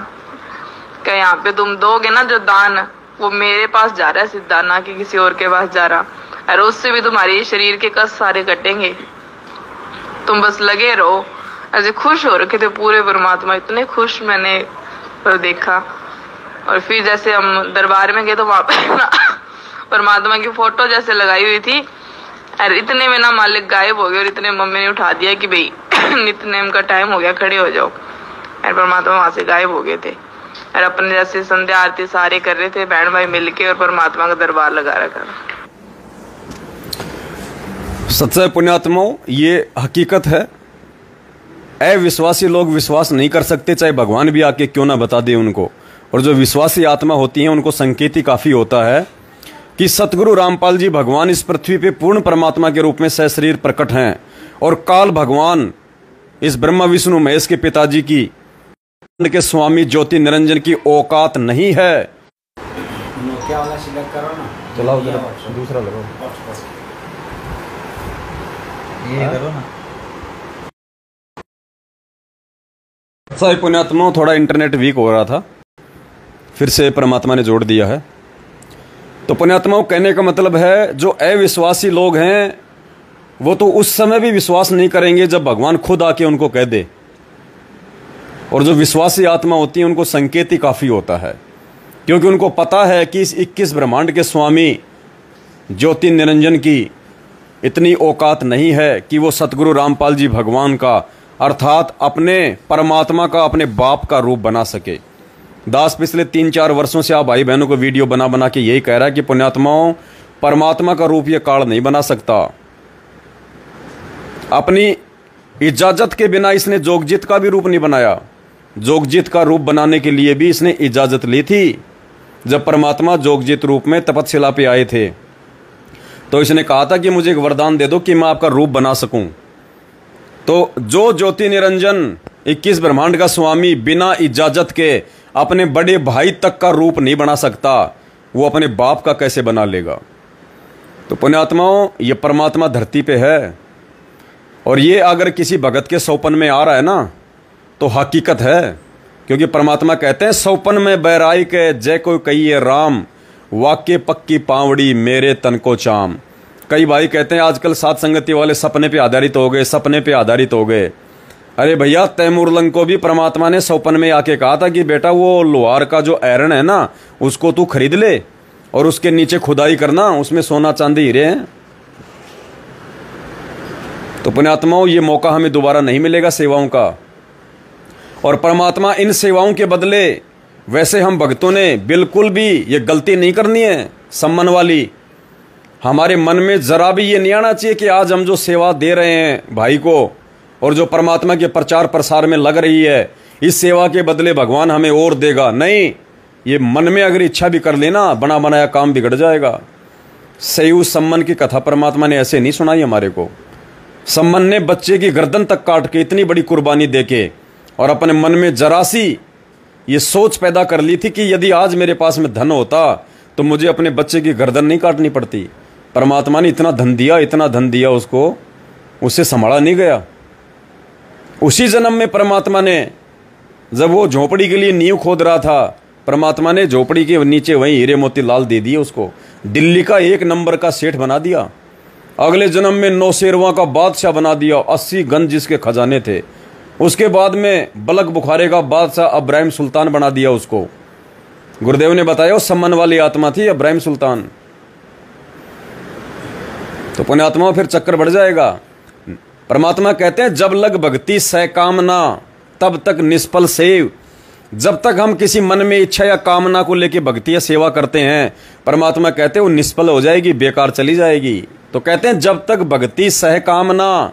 क्या यहाँ पे तुम दोगे ना जो दान, वो मेरे पास जा रहा है सीधा, ना कि किसी और के पास जा रहा, और उससे भी तुम्हारी शरीर के कष्ट सारे कटेंगे। तुम बस लगे रहो। ऐसे खुश हो रखे थे पूरे परमात्मा, इतने खुश मैंने देखा। और फिर जैसे हम दरबार में गए तो वहां पे ना परमात्मा की फोटो जैसे लगाई हुई थी, और इतने में ना मालिक गायब हो गए, और इतने मम्मी ने उठा दिया कि भाई नित्यनेम का टाइम हो गया, खड़े हो जाओ। और परमात्मा वहां से गायब हो गए थे, और अपने जैसे संध्या आरती सारे कर रहे थे बहन भाई मिलके, और परमात्मा का दरबार लगा रखा। सच्चे पुण्यात्माओं, ये हकीकत है। अविश्वासी लोग विश्वास नहीं कर सकते, चाहे भगवान भी आके क्यों ना बता दे उनको। और जो विश्वासी आत्मा होती हैं उनको संकेत ही काफी होता है कि सतगुरु रामपाल जी भगवान इस पृथ्वी पे पूर्ण परमात्मा के रूप में सशरीर प्रकट हैं, और काल भगवान इस ब्रह्मा विष्णु महेश के पिताजी की के स्वामी ज्योति निरंजन की औकात नहीं है। क्या वाला सिलेक्ट करो ना, चलाओ दूसरा लगाओ, ये करो ना। सही पुण्यात्माओं, थोड़ा इंटरनेट वीक हो रहा था, फिर से परमात्मा ने जोड़ दिया है। तो पुण्यात्माओं, कहने का मतलब है जो अविश्वासी लोग हैं वो तो उस समय भी विश्वास नहीं करेंगे जब भगवान खुद आके उनको कह दे, और जो विश्वासी आत्मा होती है उनको संकेत ही काफी होता है, क्योंकि उनको पता है कि इस 21 ब्रह्मांड के स्वामी ज्योति निरंजन की इतनी औकात नहीं है कि वो सतगुरु रामपाल जी भगवान का, अर्थात अपने परमात्मा का, अपने बाप का रूप बना सके। दास पिछले 3-4 वर्षों से आप भाई बहनों को वीडियो बना बना के यही कह रहा है कि पुण्यात्माओं, परमात्मा का रूप ये काल नहीं बना सकता। अपनी इजाजत के बिना इसने जोगजित का भी रूप नहीं बनाया। जोगजित का रूप बनाने के लिए भी इसने इजाजत ली थी। जब परमात्मा जोगजित रूप में तपस्या पे आए थे तो इसने कहा था कि मुझे एक वरदान दे दो कि मैं आपका रूप बना सकूं। तो जो ज्योति निरंजन 21 ब्रह्मांड का स्वामी बिना इजाजत के अपने बड़े भाई तक का रूप नहीं बना सकता, वो अपने बाप का कैसे बना लेगा। तो पुण्यात्माओं, ये परमात्मा धरती पे है, और ये अगर किसी भगत के सौपन में आ रहा है ना तो हकीकत है, क्योंकि परमात्मा कहते हैं सौपन में बैराई के जय को कहिए राम, वाक्य पक्की पावड़ी मेरे तन को चाम। कई भाई कहते हैं आजकल सात संगति वाले सपने पे आधारित हो गए, सपने पे आधारित हो गए। अरे भैया, तैमूरलंग को भी परमात्मा ने सौपन में आके कहा था कि बेटा वो लोहार का जो आयरन है ना उसको तू खरीद ले, और उसके नीचे खुदाई करना, उसमें सोना चांदी हीरे हैं। तो पुण्यात्माओं, ये मौका हमें दोबारा नहीं मिलेगा सेवाओं का, और परमात्मा इन सेवाओं के बदले, वैसे हम भक्तों ने बिल्कुल भी ये गलती नहीं करनी है सम्मान वाली। हमारे मन में जरा भी ये नहीं आना चाहिए कि आज हम जो सेवा दे रहे हैं भाई को, और जो परमात्मा के प्रचार प्रसार में लग रही है, इस सेवा के बदले भगवान हमें और देगा। नहीं, ये मन में अगर इच्छा भी कर लेना, बना बनाया काम बिगड़ जाएगा। सयूज सम्मन की कथा परमात्मा ने ऐसे नहीं सुनाई हमारे को। सम्मन ने बच्चे की गर्दन तक काट के, इतनी बड़ी कुर्बानी देके और अपने मन में जरा सी ये सोच पैदा कर ली थी कि यदि आज मेरे पास में धन होता तो मुझे अपने बच्चे की गर्दन नहीं काटनी पड़ती। परमात्मा ने इतना धन दिया, इतना धन दिया उसको, उससे संभाला नहीं गया। उसी जन्म में परमात्मा ने, जब वो झोपड़ी के लिए नींव खोद रहा था, परमात्मा ने झोपड़ी के नीचे वहीं हीरे मोती लाल दे दिए उसको, दिल्ली का 1 नंबर का सेठ बना दिया। अगले जन्म में 9 शेरवां का बादशाह बना दिया, 80 गंज जिसके खजाने थे। उसके बाद में बलक बुखारे का बादशाह इब्राहिम सुल्तान बना दिया उसको। गुरुदेव ने बताया वो सम्मान वाली आत्मा थी इब्राहिम सुल्तान। तो पुण्यात्मा फिर चक्कर बढ़ जाएगा। परमात्मा कहते हैं जब लग भक्ति सह कामना तब तक निष्फल सेव। जब तक हम किसी मन में इच्छा या कामना को लेकर भक्ति या सेवा करते हैं, परमात्मा कहते हैं वो निष्फल हो जाएगी, बेकार चली जाएगी। तो कहते हैं जब तक भक्ति सह कामना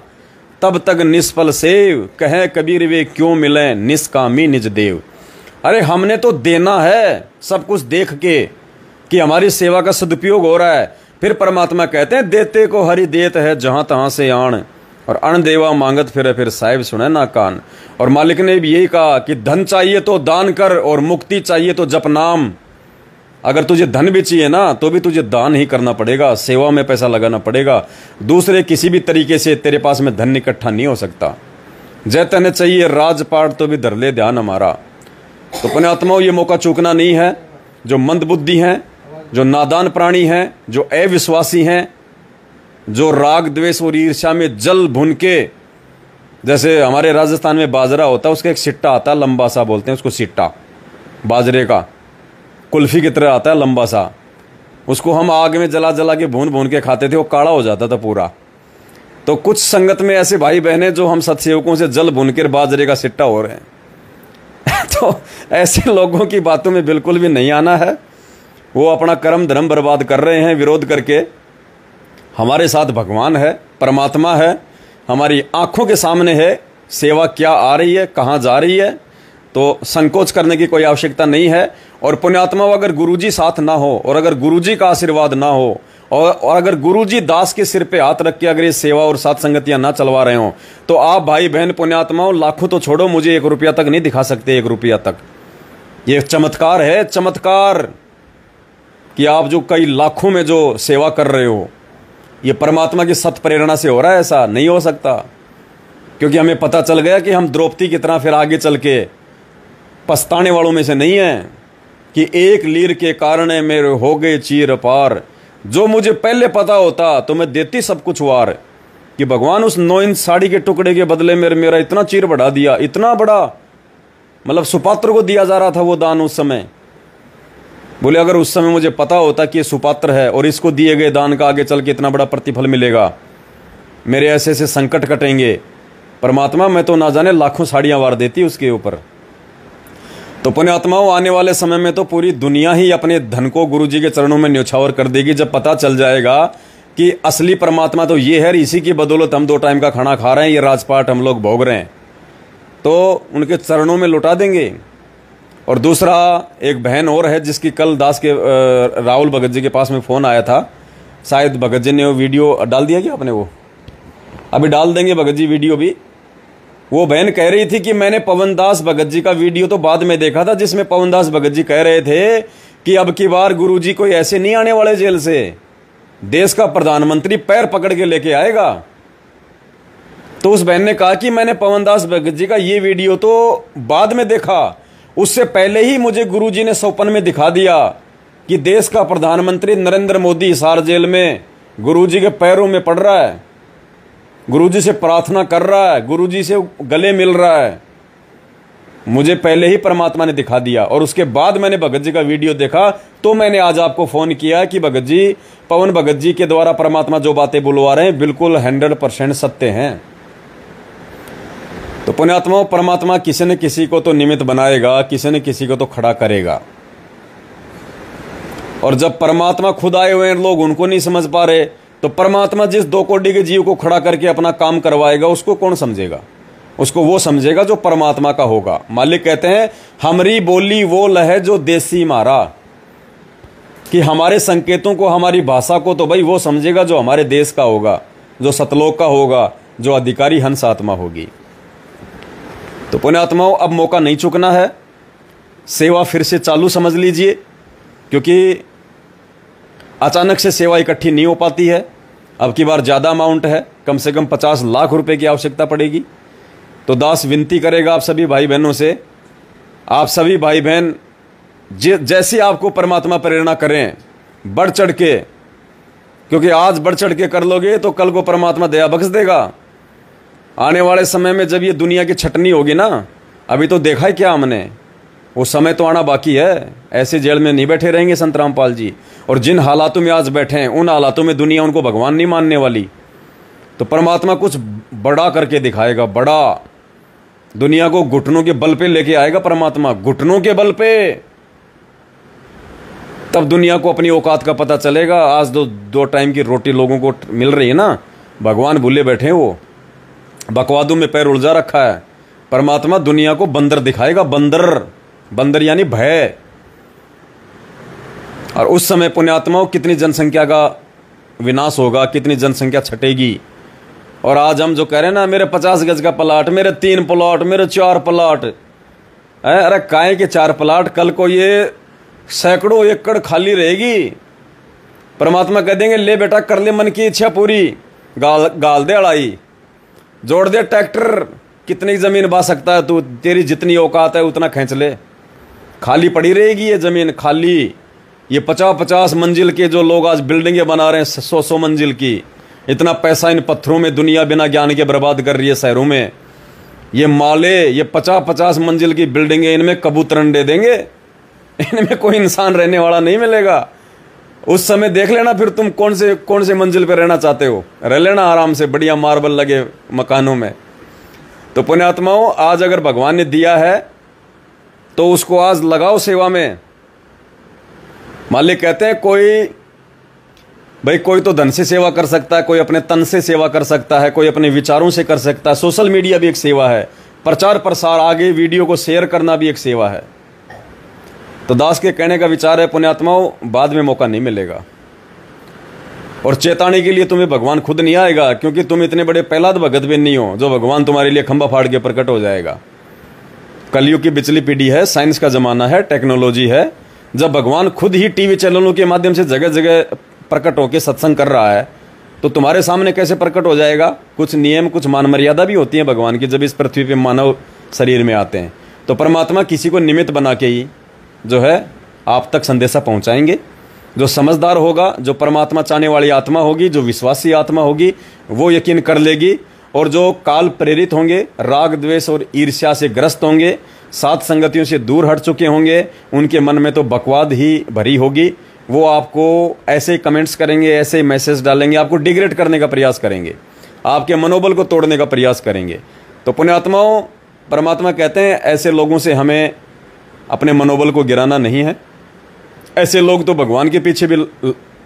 तब तक निष्फल सेव। कहे कबीर वे क्यों मिले निष्कामी निज देव। अरे हमने तो देना है सब कुछ देख के कि हमारी सेवा का सदुपयोग हो रहा है। फिर परमात्मा कहते हैं देते को हरि देत है जहां तहां से आण, और अण देवा मांगत फिर साहिब सुने ना कान। और मालिक ने भी यही कहा कि धन चाहिए तो दान कर और मुक्ति चाहिए तो जप नाम। अगर तुझे धन भी चाहिए ना तो भी तुझे दान ही करना पड़ेगा, सेवा में पैसा लगाना पड़ेगा। दूसरे किसी भी तरीके से तेरे पास में धन इकट्ठा नहीं हो सकता। जय तने चाहिए राजपाट तो भी धर ले ध्यान हमारा। तो पुण्यात्माओं ये मौका चूकना नहीं है। जो मंदबुद्धि हैं, जो नादान प्राणी हैं, जो अविश्वासी हैं, जो राग द्वेष और ईर्ष्या में जल भुन के, जैसे हमारे राजस्थान में बाजरा होता है, उसका एक सिट्टा आता है लंबा सा, बोलते हैं उसको सिट्टा, बाजरे का कुल्फी की तरह आता है लंबा सा। उसको हम आग में जला जला के भून भून के खाते थे, वो काला हो जाता था पूरा। तो कुछ संगत में ऐसे भाई बहने जो हम सत्सेवकों से जल भून कर बाजरे का सिट्टा हो रहे हैं तो ऐसे लोगों की बातों में बिल्कुल भी नहीं आना है। वो अपना कर्म धर्म बर्बाद कर रहे हैं विरोध करके। हमारे साथ भगवान है, परमात्मा है, हमारी आंखों के सामने है। सेवा क्या आ रही है, कहाँ जा रही है, तो संकोच करने की कोई आवश्यकता नहीं है। और पुण्यात्मा अगर गुरुजी साथ ना हो, और अगर गुरुजी का आशीर्वाद ना हो, और अगर गुरुजी दास के सिर पे हाथ रख के अगर ये सेवा और साथ संगतियां ना चलवा रहे हो, तो आप भाई बहन पुण्यात्माओं लाखों तो छोड़ो, मुझे 1 रुपया तक नहीं दिखा सकते। 1 रुपया तक ये चमत्कार है, चमत्कार, कि आप जो कई लाखों में जो सेवा कर रहे हो, ये परमात्मा की सत प्रेरणा से हो रहा है। ऐसा नहीं हो सकता, क्योंकि हमें पता चल गया कि हम द्रौपदी की तरह फिर आगे चल के पछताने वालों में से नहीं है कि एक लीर के कारण मेरे हो गए चीर पार। जो मुझे पहले पता होता तो मैं देती सब कुछ वार, कि भगवान उस 9 इंच साड़ी के टुकड़े के बदले मेरा इतना चीर बढ़ा दिया, इतना बड़ा, मतलब सुपात्र को दिया जा रहा था वो दान उस समय। बोले अगर उस समय मुझे पता होता कि ये सुपात्र है और इसको दिए गए दान का आगे चल के इतना बड़ा प्रतिफल मिलेगा, मेरे ऐसे ऐसे संकट कटेंगे, परमात्मा मैं तो ना जाने लाखों साड़ियां वार देती उसके ऊपर। तो पुण्यात्माओं आने वाले समय में तो पूरी दुनिया ही अपने धन को गुरुजी के चरणों में न्यौछावर कर देगी, जब पता चल जाएगा कि असली परमात्मा तो ये है, इसी की बदौलत हम 2 टाइम का खाना खा रहे हैं, ये राजपाट हम लोग भोग रहे हैं, तो उनके चरणों में लौटा देंगे। और दूसरा एक बहन और है जिसकी कल दास के राहुल भगत जी के पास में फ़ोन आया था, शायद भगत जी ने वो वीडियो डाल दिया क्या आपने? वो अभी डाल देंगे भगत जी वीडियो भी। वो बहन कह रही थी कि मैंने पवनदास भगत जी का वीडियो तो बाद में देखा था, जिसमें पवनदास भगत जी कह रहे थे कि अब की बार गुरुजी कोई ऐसे नहीं आने वाले जेल से, देश का प्रधानमंत्री पैर पकड़ के लेके आएगा। तो उस बहन ने कहा कि मैंने पवनदास भगत जी का ये वीडियो तो बाद में देखा, उससे पहले ही मुझे गुरुजी ने स्वप्न में दिखा दिया कि देश का प्रधानमंत्री नरेंद्र मोदी हिसार जेल में गुरुजी के पैरों में पड़ रहा है, गुरुजी से प्रार्थना कर रहा है, गुरुजी से गले मिल रहा है। मुझे पहले ही परमात्मा ने दिखा दिया, और उसके बाद मैंने भगत जी का वीडियो देखा, तो मैंने आज आपको फोन किया कि भगत जी, पवन भगत जी के द्वारा परमात्मा जो बातें बुलवा रहे हैं बिल्कुल 100% सत्य हैं। तो पुण्यात्माओं, परमात्मा किसी न किसी को तो निमित्त बनाएगा, किसी न किसी को तो खड़ा करेगा। और जब परमात्मा खुद आए हुए हैं, लोग उनको नहीं समझ पा रहे, तो परमात्मा जिस 2 कोटि के जीव को खड़ा करके अपना काम करवाएगा, उसको कौन समझेगा? उसको वो समझेगा जो परमात्मा का होगा। मालिक कहते हैं हमरी बोली वो लहे जो देसी मारा, कि हमारे संकेतों को, हमारी भाषा को तो भाई वो समझेगा जो हमारे देश का होगा, जो सतलोक का होगा, जो अधिकारी हंस आत्मा होगी। तो पुण्यात्माओं, अब मौका नहीं चूकना है, सेवा फिर से चालू समझ लीजिए, क्योंकि अचानक से सेवा इकट्ठी नहीं हो पाती है। अब की बार ज़्यादा अमाउंट है, कम से कम 50 लाख रुपए की आवश्यकता पड़ेगी। तो दास विनती करेगा आप सभी भाई बहनों से, आप सभी भाई बहन जैसी आपको परमात्मा प्रेरणा करें, बढ़ चढ़ के, क्योंकि आज बढ़ चढ़ के कर लोगे तो कल को परमात्मा दया बख्श देगा। आने वाले समय में जब ये दुनिया की छटनी होगी ना, अभी तो देखा है क्या हमने, वो समय तो आना बाकी है। ऐसे जेल में नहीं बैठे रहेंगे संत रामपाल जी, और जिन हालातों में आज बैठे हैं उन हालातों में दुनिया उनको भगवान नहीं मानने वाली। तो परमात्मा कुछ बड़ा करके दिखाएगा, बड़ा। दुनिया को घुटनों के बल पे लेके आएगा परमात्मा, घुटनों के बल पे। तब दुनिया को अपनी औकात का पता चलेगा। आज दो टाइम की रोटी लोगों को मिल रही है ना, भगवान भूले बैठे हैं, वो बकवादों में पैर उलझा रखा है। परमात्मा दुनिया को बंदर दिखाएगा, बंदर, बंदर यानी भय। और उस समय पुण्यात्माओं कितनी जनसंख्या का विनाश होगा, कितनी जनसंख्या छटेगी। और आज हम जो कह रहे हैं ना, मेरे 50 गज का प्लाट, मेरे 3 प्लाट, मेरे 4 प्लाट, अरे काहे के 4 प्लाट, कल को ये सैकड़ों एकड़ खाली रहेगी। परमात्मा कह देंगे, ले बेटा कर ले मन की इच्छा पूरी, गाल दे अड़ाई, जोड़ दे ट्रैक्टर, कितनी जमीन बा सकता है तू, तेरी जितनी औकात है उतना खींच ले। खाली पड़ी रहेगी ये जमीन, खाली। ये 50-50 मंजिल के जो लोग आज बिल्डिंगें बना रहे हैं, 100-100 मंजिल की, इतना पैसा इन पत्थरों में दुनिया बिना ज्ञान के बर्बाद कर रही है शहरों में। ये माले, ये 50-50 मंजिल की बिल्डिंगें, इनमें कबूतर अंडे देंगे, इनमें कोई इंसान रहने वाला नहीं मिलेगा। उस समय देख लेना फिर तुम कौन से मंजिल पे रहना चाहते हो, रह लेना आराम से बढ़िया मार्बल लगे मकानों में। तो पुण्यात्माओं, आज अगर भगवान ने दिया है तो उसको आज लगाओ सेवा में। मालिक कहते हैं कोई तो धन से सेवा कर सकता है, कोई अपने तन से सेवा कर सकता है, कोई अपने विचारों से कर सकता है। सोशल मीडिया भी एक सेवा है, प्रचार प्रसार, आगे वीडियो को शेयर करना भी एक सेवा है। तो दास के कहने का विचार है पुण्यात्माओं, बाद में मौका नहीं मिलेगा। और चेताने के लिए तुम्हें भगवान खुद नहीं आएगा, क्योंकि तुम इतने बड़े प्रहलाद भगत भी नहीं हो जो भगवान तुम्हारे लिए खंभा फाड़ के प्रकट हो जाएगा। कलयुग की बिचली पीढ़ी है, साइंस का जमाना है, टेक्नोलॉजी है। जब भगवान खुद ही टीवी चैनलों के माध्यम से जगह जगह प्रकट होकर सत्संग कर रहा है, तो तुम्हारे सामने कैसे प्रकट हो जाएगा। कुछ नियम, कुछ मान मर्यादा भी होती है भगवान की जब इस पृथ्वी पे मानव शरीर में आते हैं। तो परमात्मा किसी को निमित्त बना के ही जो है आप तक संदेशा पहुंचाएंगे। जो समझदार होगा, जो परमात्मा चाहने वाली आत्मा होगी, जो विश्वासी आत्मा होगी, वो यकीन कर लेगी। और जो काल प्रेरित होंगे, राग द्वेष और ईर्ष्या से ग्रस्त होंगे, सात संगतियों से दूर हट चुके होंगे, उनके मन में तो बकवाद ही भरी होगी। वो आपको ऐसे कमेंट्स करेंगे, ऐसे मैसेज डालेंगे, आपको डिग्रेड करने का प्रयास करेंगे, आपके मनोबल को तोड़ने का प्रयास करेंगे। तो पुण्यात्माओं, परमात्मा कहते हैं ऐसे लोगों से हमें अपने मनोबल को गिराना नहीं है। ऐसे लोग तो भगवान के पीछे भी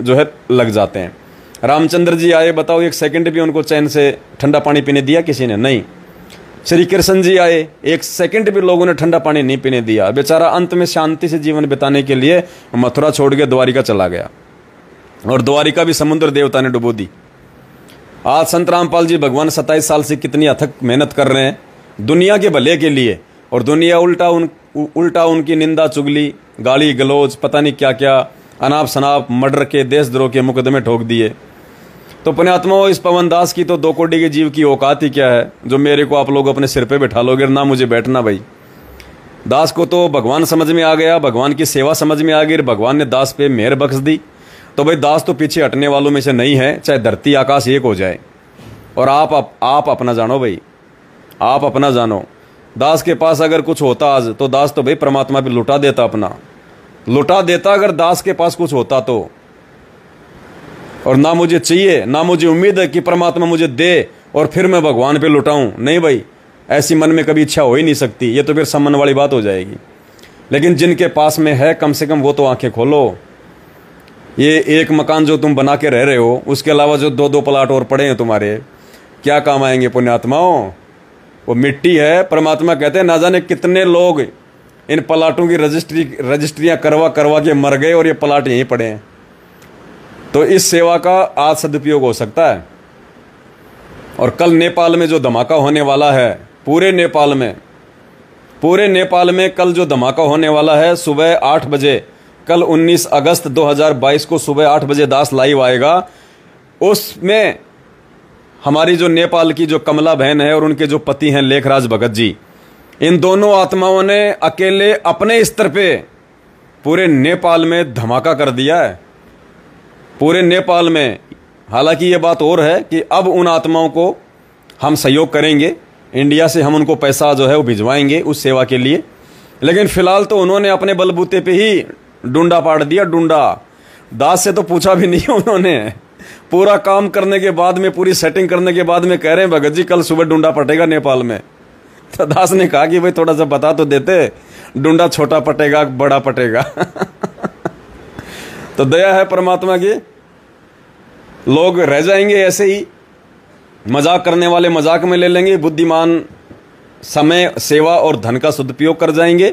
जो है लग जाते हैं। रामचंद्र जी आए, बताओ 1 सेकंड भी उनको चैन से ठंडा पानी पीने दिया किसी ने? नहीं। श्री कृष्ण जी आए, 1 सेकंड भी लोगों ने ठंडा पानी नहीं पीने दिया। बेचारा अंत में शांति से जीवन बिताने के लिए मथुरा छोड़ के द्वारिका चला गया, और द्वारिका भी समुद्र देवता ने डुबो दी। आज संत रामपाल जी भगवान 27 साल से कितनी अथक मेहनत कर रहे हैं दुनिया के भले के लिए, और दुनिया उल्टा उनकी निंदा, चुगली, गाली गलौज, पता नहीं क्या क्या, अनाप शनाप, मर्डर के, देशद्रोह के मुकदमे ठोक दिए। तो पुण्यात्माओं, इस पवन दास की तो 2 कोटि के जीव की औकात ही क्या है जो मेरे को आप लोग अपने सिर पे बैठा लोगे, ना मुझे बैठना। भाई दास को तो भगवान समझ में आ गया, भगवान की सेवा समझ में आ गई, भगवान ने दास पे मेहर बख्श दी। तो भाई दास तो पीछे हटने वालों में से नहीं है, चाहे धरती आकाश एक हो जाए। और आप अपना जानो भाई, आप अपना जानो। दास के पास अगर कुछ होता आज, तो दास तो भाई परमात्मा पे लुटा देता, अपना लुटा देता अगर दास के पास कुछ होता तो। और ना मुझे चाहिए, ना मुझे उम्मीद है कि परमात्मा मुझे दे और फिर मैं भगवान पे लुटाऊं। नहीं भाई, ऐसी मन में कभी इच्छा हो ही नहीं सकती, ये तो फिर सम्मान वाली बात हो जाएगी। लेकिन जिनके पास में है, कम से कम वो तो आंखें खोलो। ये एक मकान जो तुम बना के रह रहे हो, उसके अलावा जो 2-2 प्लाट और पड़े हैं तुम्हारे, क्या काम आएंगे पुण्यात्माओं? वो मिट्टी है। परमात्मा कहते हैं ना जाने कितने लोग इन प्लाटों की रजिस्ट्रियां करवा के मर गए, और ये प्लाट यहीं पड़े हैं। तो इस सेवा का आज सदुपयोग हो सकता है। और कल नेपाल में जो धमाका होने वाला है, पूरे नेपाल में पूरे नेपाल में कल जो धमाका होने वाला है सुबह 8 बजे, कल 19 अगस्त 2022 को सुबह 8 बजे दास लाइव आएगा। उसमें हमारी जो नेपाल की जो कमला बहन है और उनके जो पति हैं लेखराज भगत जी, इन दोनों आत्माओं ने अकेले अपने स्तर पे पूरे नेपाल में धमाका कर दिया है, पूरे नेपाल में। हालांकि ये बात और है कि अब उन आत्माओं को हम सहयोग करेंगे, इंडिया से हम उनको पैसा जो है वो भिजवाएंगे उस सेवा के लिए, लेकिन फिलहाल तो उन्होंने अपने बलबूते पे ही डूंडा पाड़ दिया। डूंडा दास से तो पूछा भी नहीं उन्होंने, पूरा काम करने के बाद में, पूरी सेटिंग करने के बाद में कह रहे हैं भगत जी कल सुबह डूंडा पटेगा नेपाल में। तो दास ने कहा कि भाई थोड़ा सा बता तो देते, डूंडा छोटा पटेगा बड़ा पटेगा। तो दया है परमात्मा की, लोग रह जाएंगे ऐसे ही, मजाक करने वाले मजाक में ले लेंगे, बुद्धिमान समय, सेवा और धन का सदुपयोग कर जाएंगे।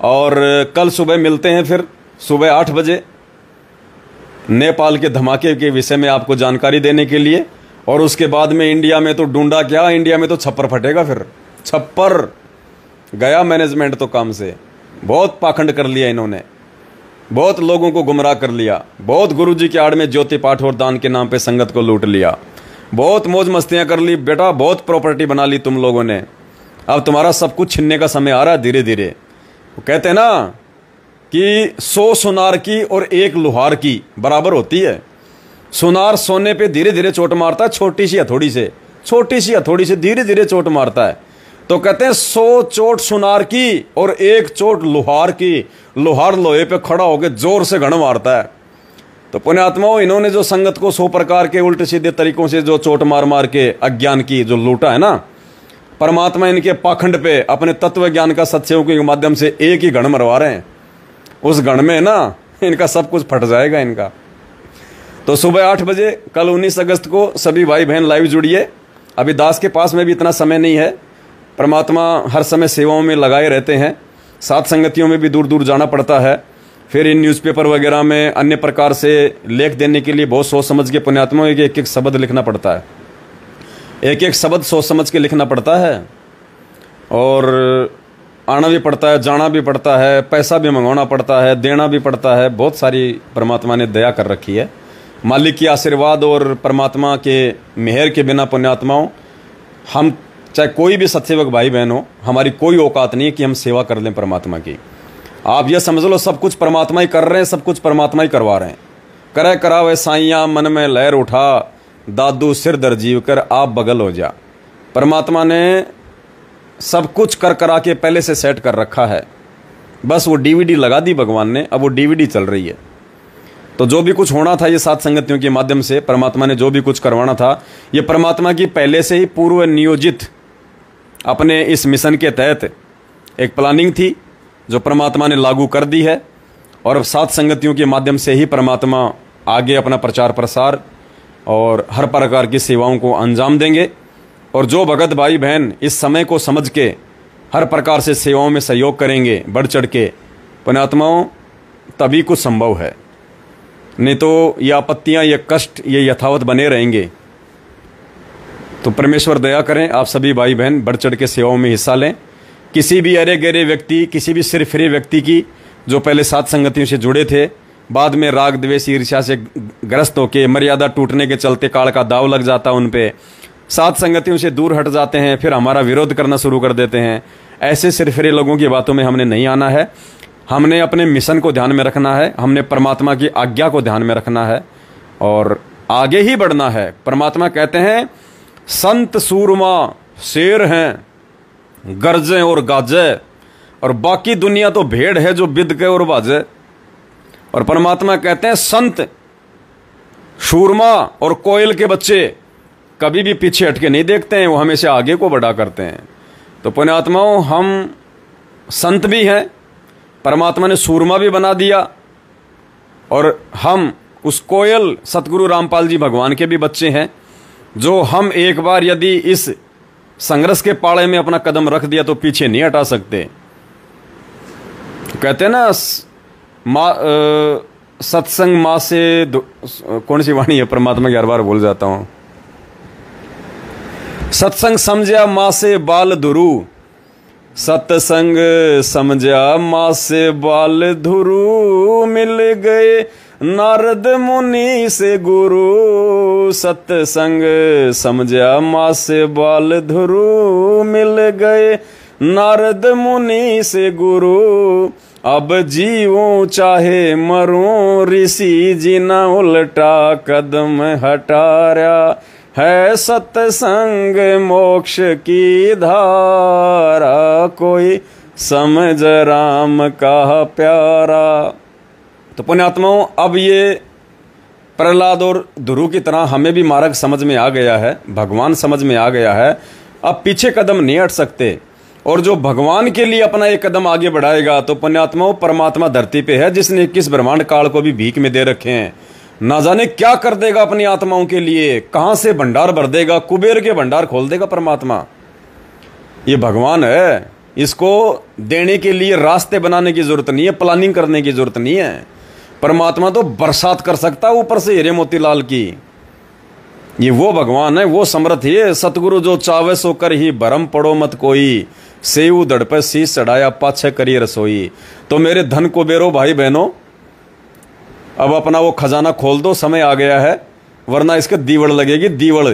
और कल सुबह मिलते हैं फिर सुबह 8 बजे नेपाल के धमाके के विषय में आपको जानकारी देने के लिए। और उसके बाद में इंडिया में तो डूंडा क्या, इंडिया में तो छप्पर फटेगा। फिर छप्पर गया मैनेजमेंट तो काम से, बहुत पाखंड कर लिया इन्होंने, बहुत लोगों को गुमराह कर लिया, बहुत गुरुजी की आड़ में ज्योति पाठ और दान के नाम पे संगत को लूट लिया, बहुत मौज मस्तियां कर ली बेटा, बहुत प्रॉपर्टी बना ली तुम लोगों ने। अब तुम्हारा सब कुछ छीनने का समय आ रहा है धीरे धीरे। वो कहते हैं ना कि 100 सुनार की और 1 लोहार की बराबर होती है। सुनार सोने पे धीरे धीरे चोट मारता है, छोटी सी हथौड़ी से, छोटी सी हथौड़ी से धीरे धीरे चोट मारता है। तो कहते हैं 100 चोट सुनार की और 1 चोट लोहार की। लोहार लोहे पे खड़ा होकर जोर से घण मारता है। तो पुण्यात्माओं, इन्होंने जो संगत को 100 प्रकार के उल्टे सीधे तरीकों से जो चोट मार मार के अज्ञान की जो लूटा है ना, परमात्मा इनके पाखंड पे अपने तत्व ज्ञान का सत्संग के माध्यम से एक ही गण मरवा रहे हैं। उस गण में ना इनका सब कुछ फट जाएगा इनका। तो सुबह 8 बजे कल 19 अगस्त को सभी भाई बहन लाइव जुड़िए। अभी दास के पास में भी इतना समय नहीं है, परमात्मा हर समय सेवाओं में लगाए रहते हैं, साथ संगतियों में भी दूर दूर जाना पड़ता है। फिर इन न्यूज़पेपर वगैरह में अन्य प्रकार से लेख देने के लिए बहुत सोच समझ के पुण्यात्माओं के एक एक शब्द लिखना पड़ता है, एक एक शब्द सोच समझ के लिखना पड़ता है। और आना भी पड़ता है, जाना भी पड़ता है, पैसा भी मंगवाना पड़ता है, देना भी पड़ता है। बहुत सारी परमात्मा ने दया कर रखी है। मालिक की आशीर्वाद और परमात्मा के मेहर के बिना पुण्यात्माओं, हम चाहे कोई भी सत्सेवक भाई बहन हो, हमारी कोई औकात नहीं है कि हम सेवा कर लें परमात्मा की। आप ये समझ लो सब कुछ परमात्मा ही कर रहे हैं, सब कुछ परमात्मा ही करवा रहे हैं। करे करावे साइयाँ मन में लहर उठा, दादू सिर दर जीव कर आप बगल हो जा। परमात्मा ने सब कुछ कर करा के पहले से सेट कर रखा है, बस वो डीवीडी लगा दी भगवान ने, अब वो डीवीडी चल रही है। तो जो भी कुछ होना था ये सात संगतियों के माध्यम से परमात्मा ने जो भी कुछ करवाना था, ये परमात्मा की पहले से ही पूर्व नियोजित अपने इस मिशन के तहत एक प्लानिंग थी जो परमात्मा ने लागू कर दी है। और सात संगतियों के माध्यम से ही परमात्मा आगे अपना प्रचार प्रसार और हर प्रकार की सेवाओं को अंजाम देंगे। और जो भगत भाई बहन इस समय को समझ के हर प्रकार से सेवाओं में सहयोग करेंगे बढ़ चढ़ के, पुण्यात्माओं, तभी कुछ संभव है, नहीं तो ये आपत्तियां, ये कष्ट, ये यथावत बने रहेंगे। तो परमेश्वर दया करें, आप सभी भाई बहन बढ़ चढ़ के सेवाओं में हिस्सा लें। किसी भी अरे गहरे व्यक्ति, किसी भी सिर फिरे व्यक्ति की जो पहले सात संगतियों से जुड़े थे, बाद में राग द्वेष ईर्ष्या से ग्रस्त होके मर्यादा टूटने के चलते काल का दाव लग जाता उन पे, सात संगतियों से दूर हट जाते हैं, फिर हमारा विरोध करना शुरू कर देते हैं। ऐसे सिर फिरे लोगों की बातों में हमने नहीं आना है। हमने अपने मिशन को ध्यान में रखना है, हमने परमात्मा की आज्ञा को ध्यान में रखना है और आगे ही बढ़ना है। परमात्मा कहते हैं संत सूरमा शेर हैं, गरजे और गाजे, और बाकी दुनिया तो भेड़ है जो बिद के और बाजे। और परमात्मा कहते हैं संत शूरमा और कोयल के बच्चे कभी भी पीछे हटके नहीं देखते हैं, वो हमेशा आगे को बढ़ा करते हैं। तो पुण्यात्माओं, हम संत भी हैं, परमात्मा ने सूरमा भी बना दिया, और हम उस कोयल सतगुरु रामपाल जी भगवान के भी बच्चे हैं, जो हम एक बार यदि इस संघर्ष के पाड़े में अपना कदम रख दिया तो पीछे नहीं हटा सकते। कहते हैं ना सत्संग माँ से कौन सी वाणी है परमात्मा की, हर बार भूल जाता हूं। सत्संग समझा माँ से बाल दुरू, सत्संग समझा माँ से बाल धुरु, मिल गए नारद मुनि से गुरु। सत्संग समझा माँ से बाल धुरु, मिल गए नारद मुनि से गुरु। अब जीऊं चाहे मरूं, ऋषि जी न उल्टा कदम हटाया। है सत्संग मोक्ष की धारा, कोई समझ राम का प्यारा। तो पुण्यात्माओं, अब ये प्रहलाद और ध्रुव की तरह हमें भी मार्ग समझ में आ गया है, भगवान समझ में आ गया है। अब पीछे कदम नहीं हट सकते, और जो भगवान के लिए अपना एक कदम आगे बढ़ाएगा तो पुण्यात्माओं, परमात्मा धरती पे है जिसने 21 ब्रह्मांड काल को भी भीख में दे रखे हैं। ना जाने क्या कर देगा अपनी आत्माओं के लिए, कहां से भंडार भर देगा, कुबेर के भंडार खोल देगा परमात्मा। ये भगवान है, इसको देने के लिए रास्ते बनाने की जरूरत नहीं है, प्लानिंग करने की जरूरत नहीं है। परमात्मा तो बरसात कर सकता है ऊपर से हीरे मोतीलाल की। ये वो भगवान है, वो समर्थ है। सतगुरु जो चावे सो कर ही भरम पड़ो मत कोई, सेऊ दड़ पे शीश चढ़ाया पाछे करी रसोई। तो मेरे धन कुबेरो भाई बहनों, अब अपना वो खजाना खोल दो, समय आ गया है, वरना इसके दीवड़ लगेगी, दीवड़।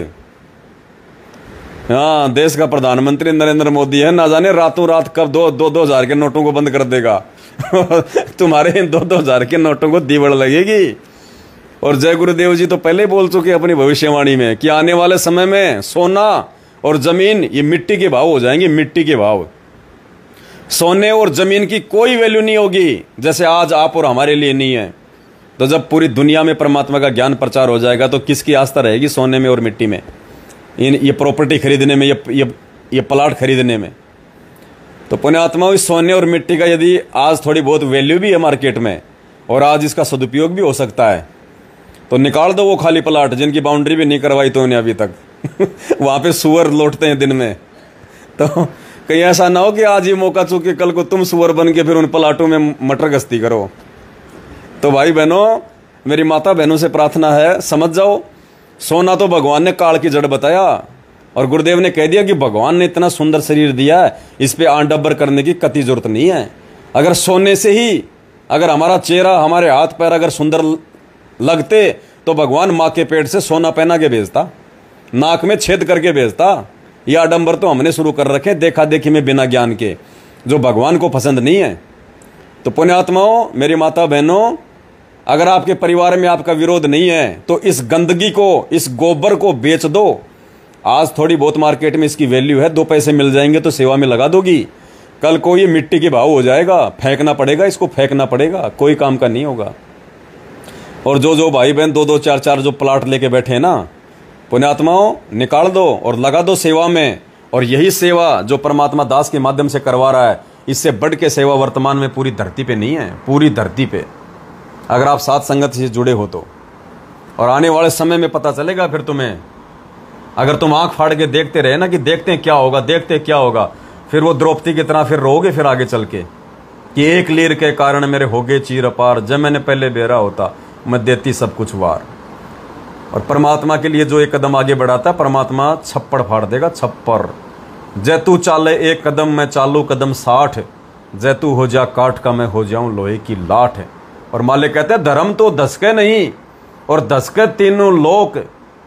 हाँ, देश का प्रधानमंत्री नरेंद्र मोदी है, ना जाने रातों रात कब 2,000 के नोटों को बंद कर देगा। तुम्हारे इन 2,000 के नोटों को दीवड़ लगेगी। और जय गुरुदेव जी तो पहले बोल चुके अपनी भविष्यवाणी में कि आने वाले समय में सोना और जमीन ये मिट्टी के भाव हो जाएंगे, मिट्टी के भाव। सोने और जमीन की कोई वैल्यू नहीं होगी, जैसे आज आप और हमारे लिए नहीं है। तो जब पूरी दुनिया में परमात्मा का ज्ञान प्रचार हो जाएगा तो किसकी आस्था रहेगी सोने में और मिट्टी में, ये प्रॉपर्टी खरीदने में, ये प्लाट खरीदने में। तो पुण्यात्माओं, इस सोने और मिट्टी का यदि आज थोड़ी बहुत वैल्यू भी है मार्केट में और आज इसका सदुपयोग भी हो सकता है, तो निकाल दो वो खाली प्लाट जिनकी बाउंड्री भी नहीं करवाई तो उन्हें अभी तक। वहां पे सुअर लौटते हैं दिन में। तो कहीं ऐसा ना हो कि आज ये मौका चूके कल को तुम सुअर बन के फिर उन प्लाटों में मटर गश्ती करो। तो भाई बहनों, मेरी माता बहनों से प्रार्थना है, समझ जाओ, सोना तो भगवान ने काल की जड़ बताया, और गुरुदेव ने कह दिया कि भगवान ने इतना सुंदर शरीर दिया है, इस पे आंडब्बर करने की कति जरूरत नहीं है। अगर सोने से ही अगर हमारा चेहरा, हमारे हाथ पैर अगर सुंदर लगते तो भगवान माँ के पेट से सोना पहना के भेजता, नाक में छेद करके भेजता। यह आडंबर तो हमने शुरू कर रखे देखा देखी में बिना ज्ञान के, जो भगवान को पसंद नहीं है। तो पुण्यात्माओं, मेरी माता बहनों, अगर आपके परिवार में आपका विरोध नहीं है तो इस गंदगी को, इस गोबर को बेच दो। आज थोड़ी बहुत मार्केट में इसकी वैल्यू है, 2 पैसे मिल जाएंगे तो सेवा में लगा दोगी, कल को ये मिट्टी के भाव हो जाएगा, फेंकना पड़ेगा, इसको फेंकना पड़ेगा, कोई काम का नहीं होगा। और जो भाई बहन 2-2, 4-4 जो प्लाट लेके बैठे हैं ना, पुण्यात्माओं, निकाल दो और लगा दो सेवा में। और यही सेवा जो परमात्मा दास के माध्यम से करवा रहा है, इससे बढ़ के सेवा वर्तमान में पूरी धरती पे नहीं है, पूरी धरती पे, अगर आप साथ संगत से जुड़े हो तो। और आने वाले समय में पता चलेगा फिर तुम्हें, अगर तुम आंख फाड़ के देखते रहे ना कि देखते हैं क्या होगा, देखते हैं क्या होगा, फिर वो द्रौपदी की तरह फिर रोगे फिर आगे चल के कि एक लीर के कारण मेरे होगे चीर अपार, जब मैंने पहले बेरा होता मैं देती सब कुछ वार। और परमात्मा के लिए जो एक कदम आगे बढ़ाता है, परमात्मा छप्पड़ फाड़ देगा, छप्पर। जैतू चाले एक कदम, मैं चालू कदम 60, जैतू हो जा काठ का, मैं हो जाऊं लोहे की लाठ। और मालिक कहते हैं धर्म तो धसके नहीं, और धसके तीनों लोक,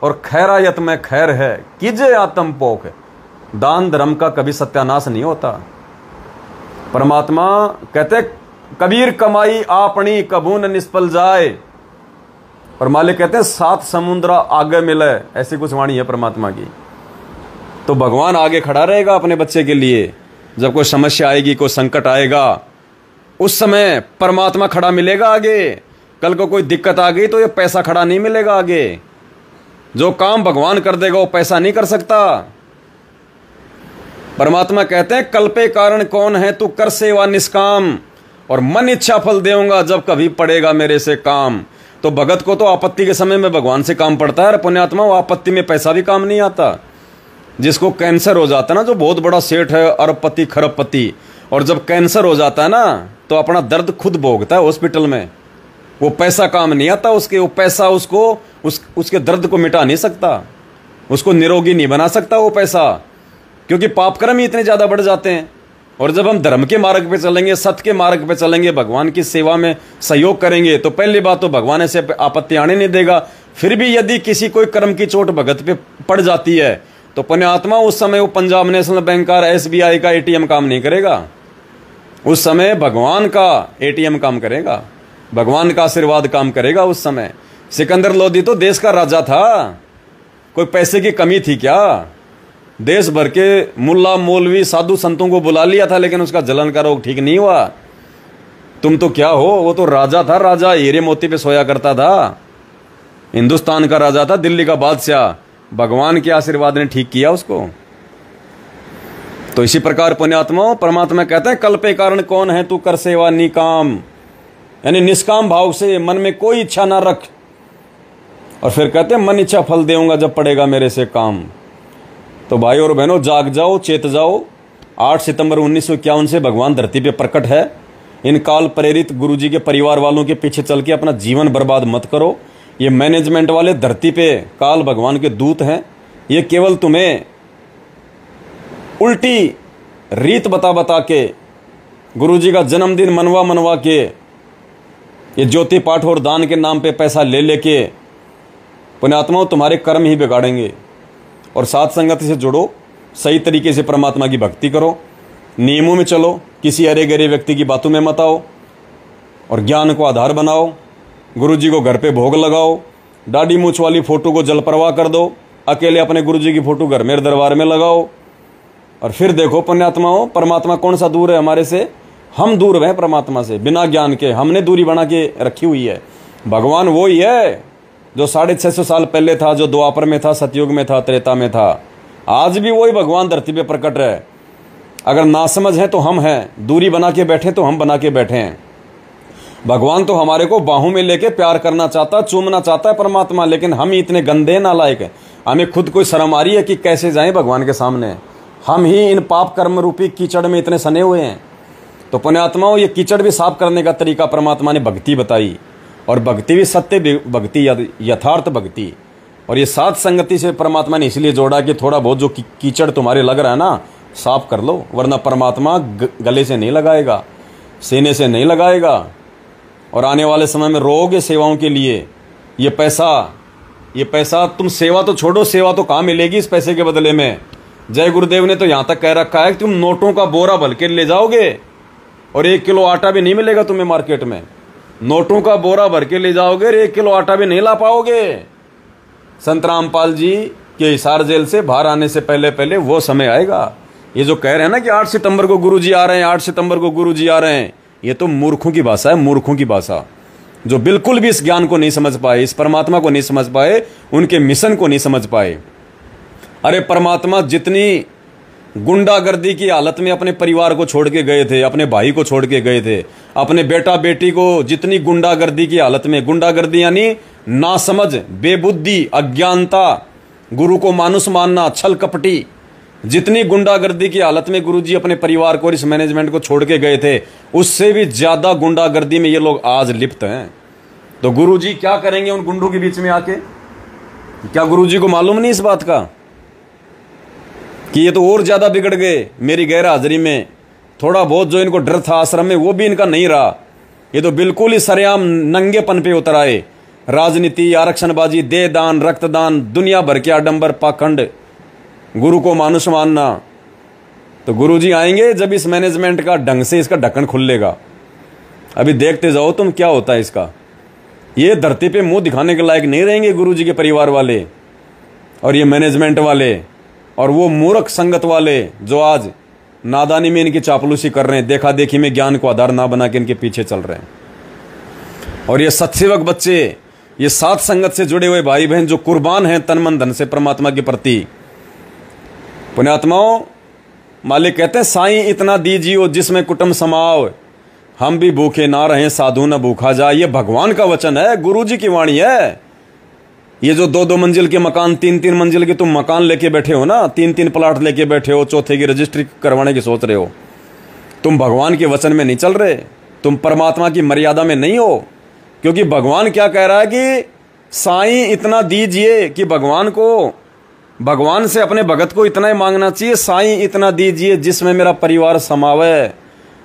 और खैरायत में खैर है, कीजे आत्म पोक। दान धर्म का कभी सत्यानाश नहीं होता। परमात्मा कहते कबीर कमाई आपनी, कबू न निष्फल जाए। और मालिक कहते हैं 7 समुद्र आगे मिले, ऐसी कुछ वाणी है परमात्मा की। तो भगवान आगे खड़ा रहेगा अपने बच्चे के लिए। जब कोई समस्या आएगी, कोई संकट आएगा, उस समय परमात्मा खड़ा मिलेगा आगे। कल को कोई दिक्कत आ गई तो ये पैसा खड़ा नहीं मिलेगा आगे। जो काम भगवान कर देगा वो पैसा नहीं कर सकता। परमात्मा कहते हैं कल्पे कारण कौन है, तू कर सेवा निष्काम, और मन इच्छा फल देऊंगा जब कभी पड़ेगा मेरे से काम। तो भगत को तो आपत्ति के समय में भगवान से काम पड़ता है। पुण्यात्मा, वो आपत्ति में पैसा भी काम नहीं आता। जिसको कैंसर हो जाता है ना, जो बहुत बड़ा सेठ है, अरबपति खरबपति, और जब कैंसर हो जाता है ना तो अपना दर्द खुद भोगता है हॉस्पिटल में। वो पैसा काम नहीं आता उसके, वो पैसा उसको उसके दर्द को मिटा नहीं सकता, उसको निरोगी नहीं बना सकता वो पैसा, क्योंकि पाप कर्म ही इतने ज्यादा बढ़ जाते हैं। और जब हम धर्म के मार्ग पे चलेंगे, सत्य के मार्ग पे चलेंगे, भगवान की सेवा में सहयोग करेंगे, तो पहली बात तो भगवान ऐसे आपत्ति आने नहीं देगा। फिर भी यदि किसी कोई कर्म की चोट भगत पे पड़ जाती है तो पुण्यात्मा उस समय वो पंजाब नेशनल बैंक का, SBI का ATM काम नहीं करेगा। उस समय भगवान का ATM काम करेगा, भगवान का आशीर्वाद काम करेगा। उस समय सिकंदर लोदी तो देश का राजा था, कोई पैसे की कमी थी क्या? देश भर के मुल्ला मौलवी साधु संतों को बुला लिया था, लेकिन उसका जलन का रोग ठीक नहीं हुआ। तुम तो क्या हो, वो तो राजा था, राजा हीरे मोती पे सोया करता था, हिंदुस्तान का राजा था, दिल्ली का बादशाह। भगवान के आशीर्वाद ने ठीक किया उसको। तो इसी प्रकार पुण्यात्माओं, परमात्मा कहते हैं कल्पे कारण कौन है तू कर सेवा निकाम, यानी निष्काम भाव से मन में कोई इच्छा ना रख। और फिर कहते हैं मन इच्छा फल देऊंगा जब पड़ेगा मेरे से काम। तो भाई और बहनों, जाग जाओ, चेत जाओ। 8 सितंबर 1951 से भगवान धरती पे प्रकट है। इन काल प्रेरित गुरुजी के परिवार वालों के पीछे चल के अपना जीवन बर्बाद मत करो। ये मैनेजमेंट वाले धरती पे काल भगवान के दूत हैं। ये केवल तुम्हें उल्टी रीत बता बता के, गुरुजी का जन्मदिन मनवा मनवा के, ये ज्योति पाठ और दान के नाम पे पैसा ले लेके पुण्यात्माओं तुम्हारे कर्म ही बिगाड़ेंगे। और साथ संगत से जुड़ो, सही तरीके से परमात्मा की भक्ति करो, नियमों में चलो, किसी अरे गरे व्यक्ति की बातों में मत आओ, और ज्ञान को आधार बनाओ। गुरुजी को घर पे भोग लगाओ, दाढ़ी मूछ वाली फोटो को जल प्रवाह कर दो, अकेले अपने गुरुजी की फोटो घर में दरबार में लगाओ। और फिर देखो पुण्यात्माओं, परमात्मा कौन सा दूर है हमारे से? हम दूर हैं परमात्मा से, बिना ज्ञान के हमने दूरी बना के रखी हुई है। भगवान वो ही है जो 650 साल पहले था, जो द्वापर में था, सतयुग में था, त्रेता में था। आज भी वही भगवान धरती पे प्रकट है। अगर नासमझ है तो हम हैं, दूरी बना के बैठे तो हम बना के बैठे हैं। भगवान तो हमारे को बाहों में लेके प्यार करना चाहता, चूमना चाहता है परमात्मा, लेकिन हम ही इतने गंदे नालायक हैं। हमें खुद कोई शर्म आ रही है कि कैसे जाएं भगवान के सामने। हम ही इन पाप कर्म रूपी कीचड़ में इतने सने हुए हैं। तो पुण्यात्माओं, ये कीचड़ भी साफ करने का तरीका परमात्मा ने भक्ति बताई, और भक्ति भी सत्य भक्ति, यथार्थ भक्ति। और ये साथ संगति से परमात्मा ने इसलिए जोड़ा कि थोड़ा बहुत जो कीचड़ तुम्हारे लग रहा है ना, साफ कर लो, वरना परमात्मा गले से नहीं लगाएगा, सीने से नहीं लगाएगा। और आने वाले समय में रोगे सेवाओं के लिए ये पैसा तुम सेवा तो छोड़ो, सेवा तो कहाँ मिलेगी इस पैसे के बदले में? जय गुरुदेव ने तो यहाँ तक कह रखा है कि तुम नोटों का बोरा भर के ले जाओगे और 1 किलो आटा भी नहीं मिलेगा तुम्हें मार्केट में। नोटों का बोरा भर के ले जाओगे और 1 किलो आटा भी नहीं ला पाओगे। संत रामपाल जी के हिसार जेल से बाहर आने से पहले वो समय आएगा। ये जो कह रहे हैं ना कि 8 सितंबर को गुरुजी आ रहे हैं, 8 सितंबर को गुरुजी आ रहे हैं, ये तो मूर्खों की भाषा है, मूर्खों की भाषा, जो बिल्कुल भी इस ज्ञान को नहीं समझ पाए, इस परमात्मा को नहीं समझ पाए, उनके मिशन को नहीं समझ पाए। अरे परमात्मा जितनी गुंडागर्दी की हालत में अपने परिवार को छोड़ के गए थे, अपने भाई को छोड़ के गए थे, अपने बेटा बेटी को जितनी गुंडागर्दी की हालत में, गुंडागर्दी यानी नासमझ, बेबुद्धि, अज्ञानता, गुरु को मानुष मानना, छल कपटी, जितनी गुंडागर्दी की हालत में गुरुजी अपने परिवार को और इस मैनेजमेंट को छोड़ के गए थे, उससे भी ज्यादा गुंडागर्दी में ये लोग आज लिप्त हैं। तो गुरुजी क्या करेंगे उन गुंडों के बीच में आके? क्या गुरुजी को मालूम नहीं इस बात का कि ये तो और ज्यादा बिगड़ गए मेरी गैर हाजिरी में? थोड़ा बहुत जो इनको डर था आश्रम में, वो भी इनका नहीं रहा। ये तो बिल्कुल ही सरेआम नंगेपन पे उतर आए। राजनीति, आरक्षणबाजी, देह दान, रक्तदान, दुनिया भर के आडंबर, पाखंड, गुरु को मानुष मानना। तो गुरुजी आएंगे जब इस मैनेजमेंट का ढंग से इसका ढक्कन खुलेगा। अभी देखते जाओ तुम क्या होता है इसका। ये धरती पे मुंह दिखाने के लायक नहीं रहेंगे गुरुजी के परिवार वाले और ये मैनेजमेंट वाले और वो मूर्ख संगत वाले जो आज नादानी में इनकी चापलूसी कर रहे हैं, देखा देखी में ज्ञान को आधार ना बना के इनके पीछे चल रहे हैं। और ये सत्सेवक बच्चे, ये साथ संगत से जुड़े हुए भाई बहन जो कुर्बान हैं तन मन धन से परमात्मा के प्रति। पुण्यात्माओं, मालिक कहते हैं साईं इतना दीजियो जिसमें कुटुंब समाओ, हम भी भूखे ना रहें साधु न भूखा जाए। ये भगवान का वचन है, गुरुजी की वाणी है। ये जो 2-2 मंजिल के मकान, 3-3 मंजिल के तुम मकान लेके बैठे हो ना, 3-3 प्लाट लेके बैठे हो, चौथे की रजिस्ट्री करवाने की सोच रहे हो, तुम भगवान के वचन में नहीं चल रहे, तुम परमात्मा की मर्यादा में नहीं हो। क्योंकि भगवान क्या कह रहा है कि साईं इतना दीजिए कि भगवान को भगवान से अपने भगत को इतना ही मांगना चाहिए, साईं इतना दीजिए जिसमें मेरा परिवार समावे,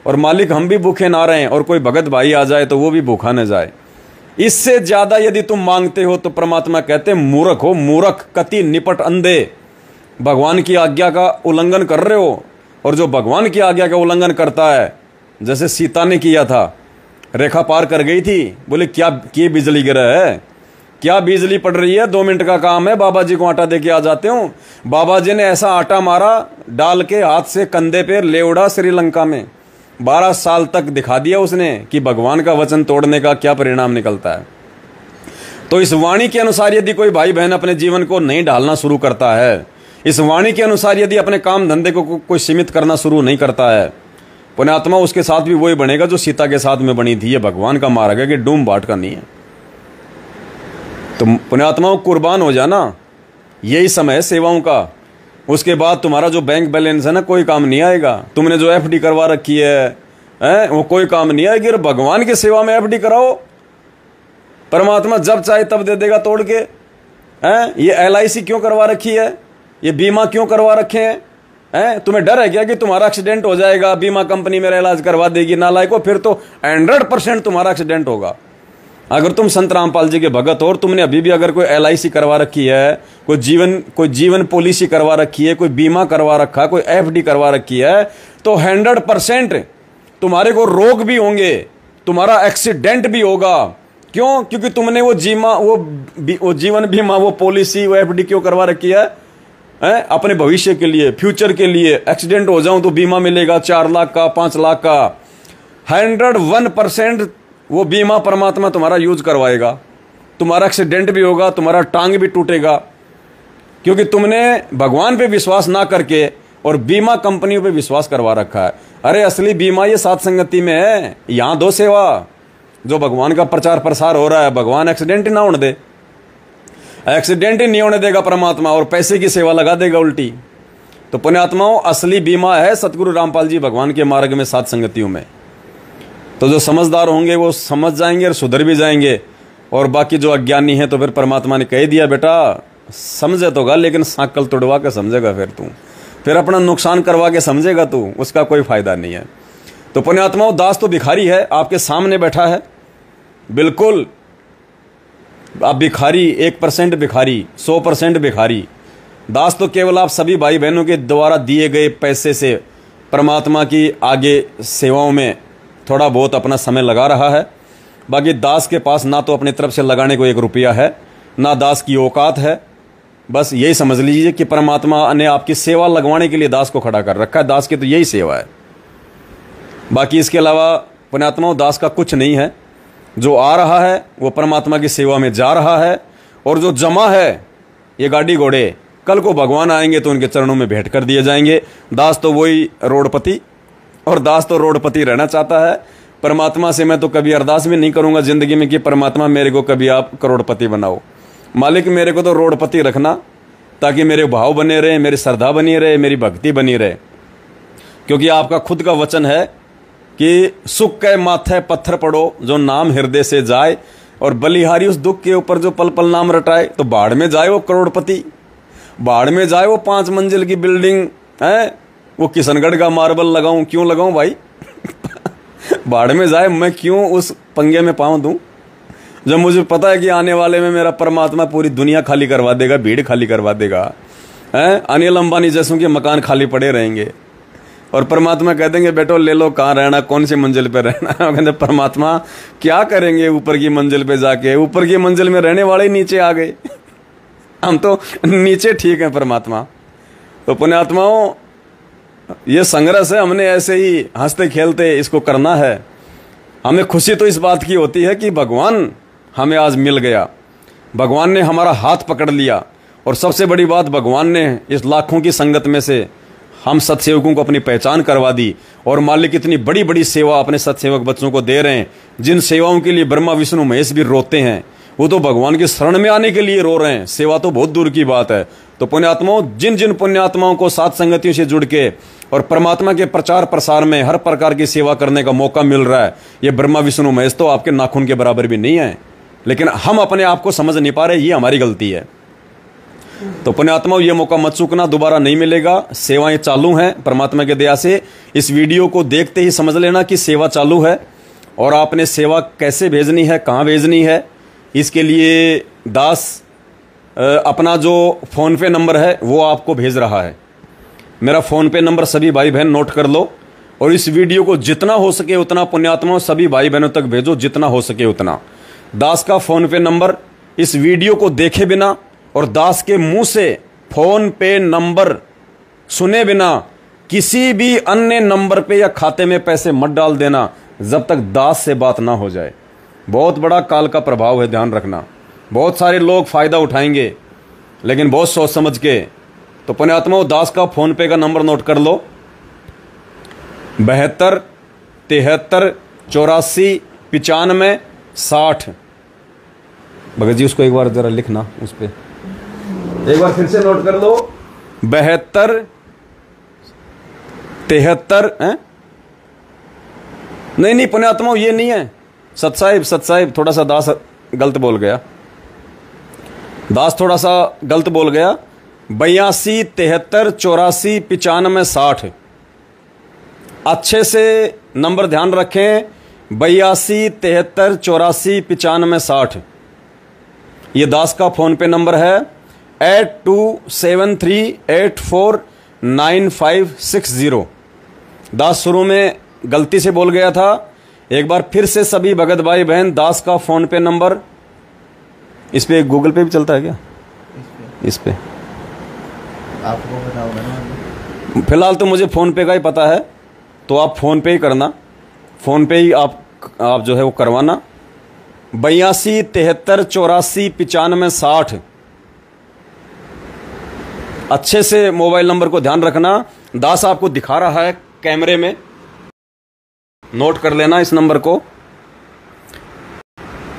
और मालिक हम भी भूखे ना रहें और कोई भगत भाई आ जाए तो वो भी भूखा न जाए। इससे ज्यादा यदि तुम मांगते हो तो परमात्मा कहते मूर्ख हो, मूर्ख, कति निपट अंधे, भगवान की आज्ञा का उल्लंघन कर रहे हो। और जो भगवान की आज्ञा का उल्लंघन करता है, जैसे सीता ने किया था, रेखा पार कर गई थी, बोले क्या बिजली गिरा है, क्या बिजली पड़ रही है, 2 मिनट का काम है, बाबा जी को आटा दे के आ जाते हूं। बाबा जी ने ऐसा आटा मारा, डाल के हाथ से कंधे पे ले उड़ा श्रीलंका में। 12 साल तक दिखा दिया उसने कि भगवान का वचन तोड़ने का क्या परिणाम निकलता है। तो इस वाणी के अनुसार यदि कोई भाई बहन अपने जीवन को नहीं ढालना शुरू करता है, इस वाणी के अनुसार यदि अपने काम धंधे को कोई सीमित करना शुरू नहीं करता है, पुण्यात्मा उसके साथ भी वही बनेगा जो सीता के साथ में बनी थी। ये भगवान का मार्ग है कि डूम बाट का नहीं है। तो पुण्यात्माओं कुर्बान हो जाना, यही समय है सेवाओं का। उसके बाद तुम्हारा जो बैंक बैलेंस है ना, कोई काम नहीं आएगा। तुमने जो एफडी करवा रखी है वो कोई काम नहीं आएगी। भगवान की सेवा में एफडी कराओ, परमात्मा जब चाहे तब दे देगा तोड़ के। ये LIC क्यों करवा रखी है, ये बीमा क्यों करवा रखे हैं? तुम्हें डर है क्या कि तुम्हारा एक्सीडेंट हो जाएगा, बीमा कंपनी मेरा इलाज करवा देगी? नालायको, फिर तो 100% तुम्हारा एक्सीडेंट होगा। अगर तुम संत रामपाल जी के भगत हो और तुमने अभी भी अगर कोई LIC करवा रखी है, कोई जीवन पॉलिसी करवा रखी है, कोई बीमा करवा रखा, कोई FD करवा रखी है, तो 100% तुम्हारे को रोग भी होंगे, तुम्हारा एक्सीडेंट भी होगा। क्यों? क्योंकि तुमने वो जीवन बीमा, वो पॉलिसी, वो FD क्यों करवा रखी है? अपने भविष्य के लिए, फ्यूचर के लिए। एक्सीडेंट हो जाऊं तो बीमा मिलेगा 4 लाख का, 5 लाख का। 101% वो बीमा परमात्मा तुम्हारा यूज करवाएगा। तुम्हारा एक्सीडेंट भी होगा, तुम्हारा टांग भी टूटेगा, क्योंकि तुमने भगवान पे विश्वास ना करके और बीमा कंपनियों पे विश्वास करवा रखा है। अरे असली बीमा ये साथ संगति में है। यहां दो सेवा, जो भगवान का प्रचार प्रसार हो रहा है, भगवान एक्सीडेंट ही ना होने दे, एक्सीडेंट ही नहीं होने देगा परमात्मा, और पैसे की सेवा लगा देगा उल्टी। तो पुण्यात्माओं, असली बीमा है सतगुरु रामपाल जी भगवान के मार्ग में, साथ संगतियों में। तो जो समझदार होंगे वो समझ जाएंगे और सुधर भी जाएंगे, और बाकी जो अज्ञानी है तो फिर परमात्मा ने कह दिया, बेटा समझे तो गा, लेकिन सांकल तोड़वा के समझेगा, फिर अपना नुकसान करवा के समझेगा तू, उसका कोई फायदा नहीं है। तो पुण्यात्माओं, दास तो भिखारी है, आपके सामने बैठा है, बिल्कुल आप भिखारी, 1% भिखारी, 100% भिखारी। दास तो केवल आप सभी भाई बहनों के द्वारा दिए गए पैसे से परमात्मा की आगे सेवाओं में थोड़ा बहुत अपना समय लगा रहा है। बाकी दास के पास ना तो अपनी तरफ से लगाने को 1 रुपया है, ना दास की औकात है। बस यही समझ लीजिए कि परमात्मा ने आपकी सेवा लगवाने के लिए दास को खड़ा कर रखा है। दास की तो यही सेवा है। बाकी इसके अलावा पुण्यात्माओं, दास का कुछ नहीं है। जो आ रहा है वो परमात्मा की सेवा में जा रहा है, और जो जमा है ये गाड़ी घोड़े, कल को भगवान आएंगे तो उनके चरणों में भेंट कर दिए जाएंगे। दास तो वही रोडपति, और दास तो रोडपति रहना चाहता है। परमात्मा से मैं तो कभी अरदास भी नहीं करूंगा जिंदगी में कि परमात्मा मेरे को कभी आप करोड़पति बनाओ। मालिक मेरे को तो रोडपति रखना, ताकि मेरे भाव बने रहे, मेरी श्रद्धा बनी रहे, मेरी भक्ति बनी रहे। क्योंकि आपका खुद का वचन है कि सुख के माथे पत्थर पड़ो, जो नाम हृदय से जाए, और बलिहारी उस दुख के ऊपर जो पल पल नाम रटाए। तो बाढ़ में जाए वो करोड़पति, बाढ़ में जाए वो 5 मंजिल की बिल्डिंग है, वो किशनगढ़ का मार्बल लगाऊं, क्यों लगाऊं भाई? बाढ़ में जाए, मैं क्यों उस पंगे में पांव दूं, जब मुझे पता है कि आने वाले में मेरा परमात्मा पूरी दुनिया खाली करवा देगा, भीड़ खाली करवा देगा। अनिल अंबानी जैसों के मकान खाली पड़े रहेंगे, और परमात्मा कह देंगे बेटो ले लो, कहाँ रहना, कौन सी मंजिल पे रहना। कहते परमात्मा क्या करेंगे ऊपर की मंजिल पे जाके, ऊपर की मंजिल में रहने वाले ही नीचे आ गए, हम तो नीचे ठीक है परमात्मा। तो पुण्यात्माओं, ये संघर्ष है, हमने ऐसे ही हंसते खेलते इसको करना है। हमें खुशी तो इस बात की होती है कि भगवान हमें आज मिल गया, भगवान ने हमारा हाथ पकड़ लिया, और सबसे बड़ी बात, भगवान ने इस लाखों की संगत में से हम सत्सेवकों को अपनी पहचान करवा दी। और मालिक इतनी बड़ी बड़ी सेवा अपने सत्सेवक बच्चों को दे रहे हैं, जिन सेवाओं के लिए ब्रह्मा विष्णु महेश भी रोते हैं, वो तो भगवान की शरण में आने के लिए रो रहे हैं। सेवा तो बहुत दूर की बात है। तो पुण्यात्माओं, जिन जिन पुण्यात्माओं को साथ संगतियों से जुड़ के और परमात्मा के प्रचार प्रसार में हर प्रकार की सेवा करने का मौका मिल रहा है, ये ब्रह्मा विष्णु महेश तो आपके नाखून के बराबर भी नहीं है, लेकिन हम अपने आप को समझ नहीं पा रहे, ये हमारी गलती है। तो पुण्यात्माओं, ये मौका मत चूकना, दोबारा नहीं मिलेगा। सेवाएं चालू हैं परमात्मा के दया से। इस वीडियो को देखते ही समझ लेना कि सेवा चालू है, और आपने सेवा कैसे भेजनी है, कहाँ भेजनी है, इसके लिए दास अपना जो फ़ोन पे नंबर है वो आपको भेज रहा है। मेरा फ़ोन पे नंबर सभी भाई बहन नोट कर लो, और इस वीडियो को जितना हो सके उतना पुण्यात्माओं सभी भाई बहनों तक भेजो, जितना हो सके उतना। दास का फ़ोन पे नंबर इस वीडियो को देखे बिना और दास के मुंह से फ़ोन पे नंबर सुने बिना किसी भी अन्य नंबर पे या खाते में पैसे मत डाल देना जब तक दास से बात ना हो जाए। बहुत बड़ा काल का प्रभाव है, ध्यान रखना। बहुत सारे लोग फ़ायदा उठाएंगे, लेकिन बहुत सोच समझ के। तो पुण्यात्माओं, दास का फ़ोन पे का नंबर नोट कर लो, 72 73 84 95 60। भगत जी उसको एक बार जरा लिखना, उस पे एक बार फिर से नोट कर लो, 72 73। नहीं पुण्यात्माओं, ये नहीं है। सत साहिब थोड़ा सा दास गलत बोल गया, दास थोड़ा सा गलत बोल गया। 82 73 84 95 60। अच्छे से नंबर ध्यान रखें, 82 73 84 95 60। ये दास का फ़ोन पे नंबर है। 8273849560। दास शुरू में गलती से बोल गया था, एक बार फिर से सभी भगत भाई बहन दास का फ़ोन पे नंबर, इस पे गूगल पे भी चलता है क्या? इस पे आपको पता होगा ना। फिलहाल तो मुझे फ़ोन पे का ही पता है, तो आप फ़ोन पे ही करना, फ़ोन पे ही आप जो है वो करवाना। 82 73 84 95 60। अच्छे से मोबाइल नंबर को ध्यान रखना। दास आपको दिखा रहा है कैमरे में, नोट कर लेना इस नंबर को।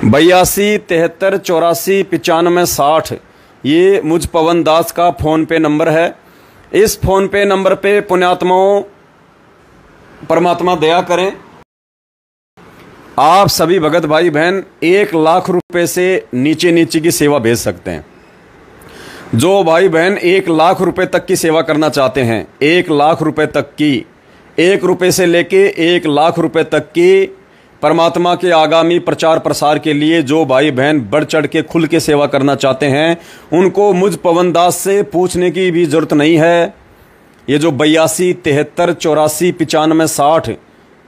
82 73 84 95 60। ये मुझ पवन दास का फ़ोन पे नंबर है। इस फ़ोन पे नंबर पे पुण्यात्माओं परमात्मा दया करें, आप सभी भगत भाई बहन 1 लाख रुपए से नीचे की सेवा भेज सकते हैं। जो भाई बहन 1 लाख रुपए तक की सेवा करना चाहते हैं, 1 लाख रुपए तक की, 1 रुपए से लेके 1 लाख रुपए तक की परमात्मा के आगामी प्रचार प्रसार के लिए जो भाई बहन बढ़ चढ़ के खुल के सेवा करना चाहते हैं, उनको मुझ पवन दास से पूछने की भी जरूरत नहीं है। ये जो 82 73 84 95 60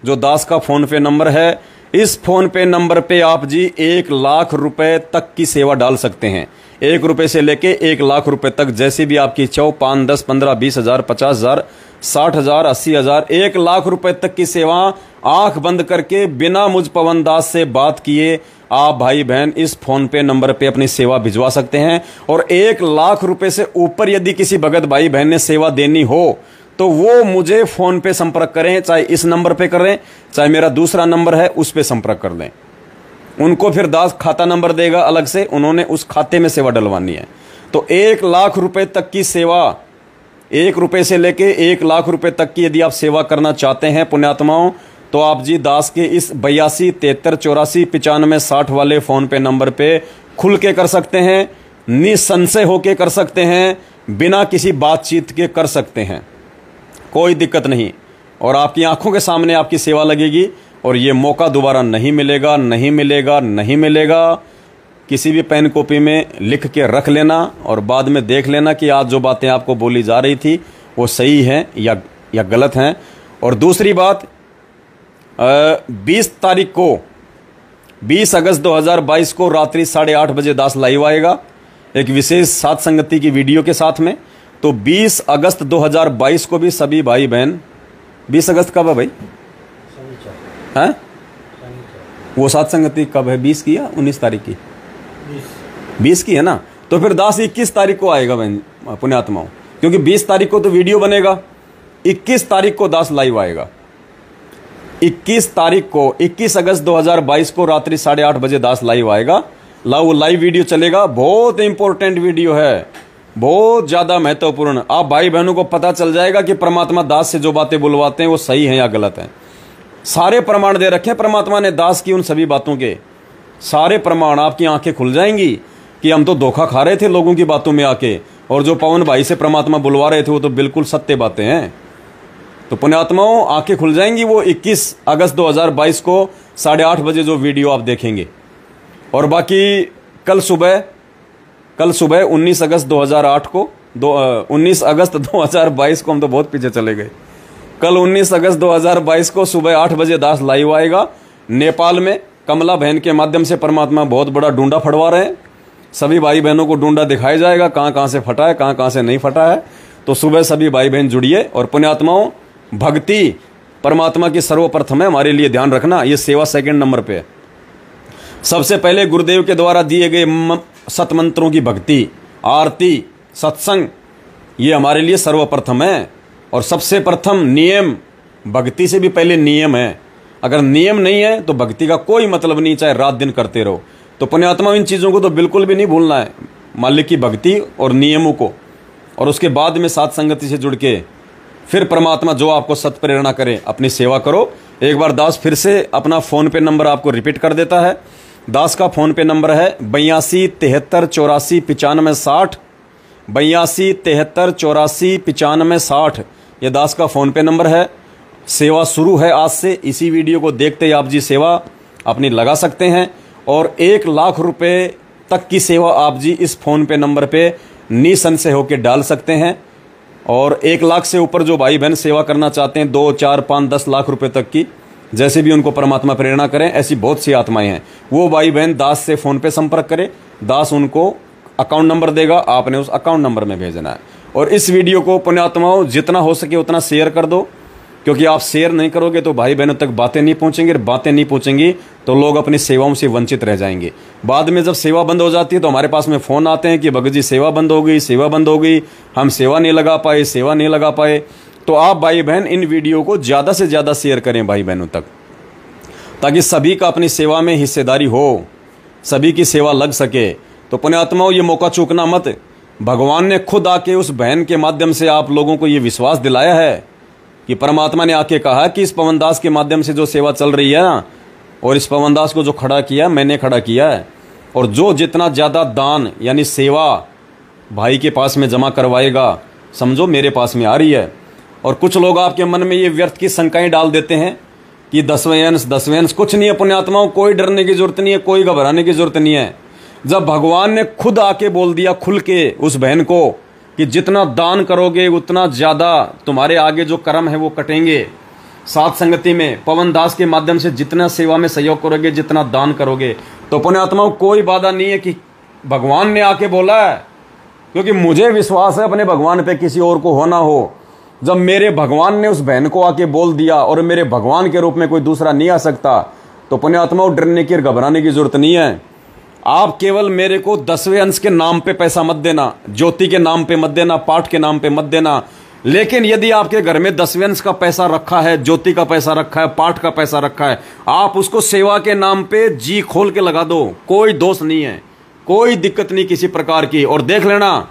जो दास का फ़ोन पे नंबर है, इस फ़ोन पे नंबर पे आप जी 1 लाख रुपए तक की सेवा डाल सकते हैं। 1 रुपए से लेके 1 लाख रुपए तक, जैसी भी आपकी इच्छा हो। 5 10 15 20 हज़ार 50 हज़ार 60 हज़ार 80 हज़ार 1 लाख रुपए तक की सेवा आंख बंद करके बिना मुझ पवन दास से बात किए आप भाई बहन इस फ़ोन पे नंबर पे अपनी सेवा भिजवा सकते हैं। और 1 लाख रुपए से ऊपर यदि किसी भगत भाई बहन ने सेवा देनी हो तो वो मुझे फ़ोन पे संपर्क करें, चाहे इस नंबर पे करें, चाहे मेरा दूसरा नंबर है उस पे संपर्क कर लें। उनको फिर दास खाता नंबर देगा अलग से, उन्होंने उस खाते में सेवा डलवानी है। तो 1 लाख रुपए तक की सेवा, 1 रुपए से लेके 1 लाख रुपए तक की यदि आप सेवा करना चाहते हैं पुण्यात्माओं, तो आप जी दास के इस 82 73 84 95 60 वाले फ़ोन पे नंबर पे खुल के कर सकते हैं, निसंशय होके कर सकते हैं, बिना किसी बातचीत के कर सकते हैं, कोई दिक्कत नहीं। और आपकी आंखों के सामने आपकी सेवा लगेगी, और ये मौका दोबारा नहीं मिलेगा, नहीं मिलेगा, नहीं मिलेगा। किसी भी पेन कॉपी में लिख के रख लेना और बाद में देख लेना कि आज जो बातें आपको बोली जा रही थी वो सही हैं या गलत हैं। और दूसरी बात, 20 तारीख को 20 अगस्त 2022 को रात्रि 8:30 बजे दास लाइव आएगा एक विशेष साथ संगति की वीडियो के साथ में। तो 20 अगस्त 2022 को भी सभी भाई बहन, 20 अगस्त कब है भाई? हैं? वो साथ संगति कब है? 20 की या 19 तारीख की? 20 की है ना। तो फिर दास 21 तारीख को आएगा बहन पुण्यात्माओं, क्योंकि 20 तारीख को तो वीडियो बनेगा, 21 तारीख को दास लाइव आएगा। 21 तारीख को 21 अगस्त 2022 को रात्रि 8:30 बजे दास लाइव आएगा। लाइव वीडियो चलेगा, बहुत इंपॉर्टेंट वीडियो है, बहुत ज्यादा महत्वपूर्ण। आप भाई बहनों को पता चल जाएगा कि परमात्मा दास से जो बातें बुलवाते हैं वो सही है या गलत है। सारे प्रमाण दे रखे हैं परमात्मा ने दास की, उन सभी बातों के सारे प्रमाण। आपकी आंखें खुल जाएंगी कि हम तो धोखा खा रहे थे लोगों की बातों में आके, और जो पवन भाई से परमात्मा बुलवा रहे थे वो तो बिल्कुल सत्य बातें हैं। तो पुण्यात्माओं आंखें खुल जाएंगी वो 21 अगस्त 2022 को 8:30 बजे जो वीडियो आप देखेंगे। और बाकी कल सुबह 19 अगस्त 2008 को 19 अगस्त 2022 को, हम तो बहुत पीछे चले गए। कल 19 अगस्त 2022 को सुबह 8 बजे दास लाइव आएगा। नेपाल में कमला बहन के माध्यम से परमात्मा बहुत बड़ा डूंडा फटवा रहे हैं। सभी भाई बहनों को डूंडा दिखाया जाएगा, कहाँ कहाँ से फटा है, कहाँ कहाँ से नहीं फटा है। तो सुबह सभी भाई बहन जुड़िए। और पुण्यात्माओं भक्ति परमात्मा की सर्वप्रथम है, हमारे लिए ध्यान रखना। ये सेवा सेकंड नंबर पे है। सबसे पहले गुरुदेव के द्वारा दिए गए सतमंत्रों की भक्ति, आरती, सत्संग, ये हमारे लिए सर्वप्रथम है। और सबसे प्रथम नियम, भक्ति से भी पहले नियम है। अगर नियम नहीं है तो भक्ति का कोई मतलब नहीं, चाहे रात दिन करते रहो। तो पुण्यात्मा इन चीज़ों को तो बिल्कुल भी नहीं भूलना है, मालिक की भक्ति और नियमों को। और उसके बाद में साथ संगति से जुड़ के फिर परमात्मा जो आपको सत्प्रेरणा करे अपनी सेवा करो। एक बार दास फिर से अपना फ़ोन पे नंबर आपको रिपीट कर देता है। दास का फ़ोन पे नंबर है 82 73 84 95 60, 82 73 84 95 60। यह दास का फ़ोन पे नंबर है। सेवा शुरू है आज से। इसी वीडियो को देखते ही आप जी सेवा अपनी लगा सकते हैं। और 1 लाख रुपए तक की सेवा आप जी इस फ़ोन पे नंबर पे निसंशय होकर डाल सकते हैं। और 1 लाख से ऊपर जो भाई बहन सेवा करना चाहते हैं, 2, 4, 5, 10 लाख रुपए तक की, जैसे भी उनको परमात्मा प्रेरणा करें, ऐसी बहुत सी आत्माएं हैं। वो भाई बहन दास से फ़ोन पे संपर्क करें। दास उनको अकाउंट नंबर देगा, आपने उस अकाउंट नंबर में भेजना है। और इस वीडियो को पुण्यात्माओं जितना हो सके उतना शेयर कर दो, क्योंकि आप शेयर नहीं करोगे तो भाई बहनों तक बातें नहीं पहुंचेंगी। और बातें नहीं पहुंचेंगी तो लोग अपनी सेवाओं से वंचित रह जाएंगे। बाद में जब सेवा बंद हो जाती है तो हमारे पास में फ़ोन आते हैं कि भगत जी सेवा बंद हो गई, सेवा बंद हो गई, हम सेवा नहीं लगा पाए, सेवा नहीं लगा पाए। तो आप भाई बहन इन वीडियो को ज़्यादा से ज़्यादा शेयर करें भाई बहनों तक, ताकि सभी का अपनी सेवा में हिस्सेदारी हो, सभी की सेवा लग सके। तो पुण्यात्माओं ये मौका चूकना मत। भगवान ने खुद आके उस बहन के माध्यम से आप लोगों को ये विश्वास दिलाया है कि परमात्मा ने आके कहा कि इस पवनदास के माध्यम से जो सेवा चल रही है ना, और इस पवनदास को जो खड़ा किया मैंने खड़ा किया है। और जो जितना ज़्यादा दान यानी सेवा भाई के पास में जमा करवाएगा, समझो मेरे पास में आ रही है। और कुछ लोग आपके मन में ये व्यर्थ की शंकाएं डाल देते हैं कि 10वें अंश कुछ नहीं है। पुण्यात्माओं कोई डरने की जरूरत नहीं है, कोई घबराने की जरूरत नहीं है। जब भगवान ने खुद आके बोल दिया खुल के उस बहन को कि जितना दान करोगे उतना ज़्यादा तुम्हारे आगे जो कर्म है वो कटेंगे। साथ संगति में पवन दास के माध्यम से जितना सेवा में सहयोग करोगे, जितना दान करोगे, तो पुण्यात्माओं कोई बाधा नहीं है कि भगवान ने आके बोला है। क्योंकि मुझे विश्वास है अपने भगवान पे, किसी और को होना हो। जब मेरे भगवान ने उस बहन को आके बोल दिया और मेरे भगवान के रूप में कोई दूसरा नहीं आ सकता, तो पुण्यात्माओं डरने की और घबराने की जरूरत नहीं है। आप केवल मेरे को 10वें अंश के नाम पे पैसा मत देना, ज्योति के नाम पे मत देना, पाठ के नाम पे मत देना। लेकिन यदि आपके घर में 10वें अंश का पैसा रखा है, ज्योति का पैसा रखा है, पाठ का पैसा रखा है, आप उसको सेवा के नाम पे जी खोल के लगा दो। कोई दोष नहीं है, कोई दिक्कत नहीं किसी प्रकार की। और देख लेना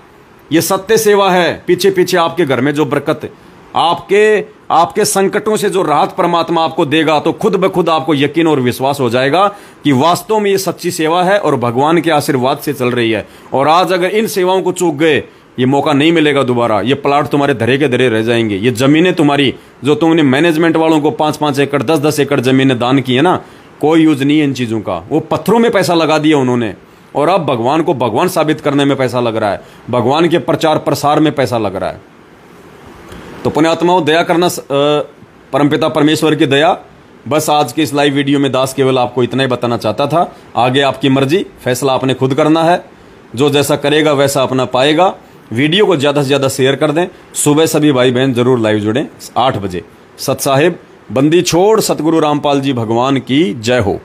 ये सत्य सेवा है। पीछे पीछे आपके घर में जो बरकत, आपके संकटों से जो राहत परमात्मा आपको देगा, तो खुद ब खुद आपको यकीन और विश्वास हो जाएगा कि वास्तव में ये सच्ची सेवा है और भगवान के आशीर्वाद से चल रही है। और आज अगर इन सेवाओं को चूक गए, ये मौका नहीं मिलेगा दोबारा। ये प्लाट तुम्हारे धरे के धरे रह जाएंगे। ये जमीनें तुम्हारी जो तुमने मैनेजमेंट वालों को 5-5 एकड़ 10-10 एकड़ जमीनें दान की है ना, कोई यूज नहीं है इन चीजों का। वो पत्थरों में पैसा लगा दिया उन्होंने, और अब भगवान को भगवान साबित करने में पैसा लग रहा है, भगवान के प्रचार प्रसार में पैसा लग रहा है। तो पुण्यात्माओं दया करना, परमपिता परमेश्वर की दया। बस आज के इस लाइव वीडियो में दास केवल आपको इतना ही बताना चाहता था। आगे आपकी मर्जी, फैसला आपने खुद करना है। जो जैसा करेगा वैसा अपना पाएगा। वीडियो को ज़्यादा से ज़्यादा शेयर कर दें। सुबह सभी भाई बहन जरूर लाइव जुड़ें 8 बजे। सत साहिब बंदी छोड़ सतगुरु रामपाल जी भगवान की जय हो।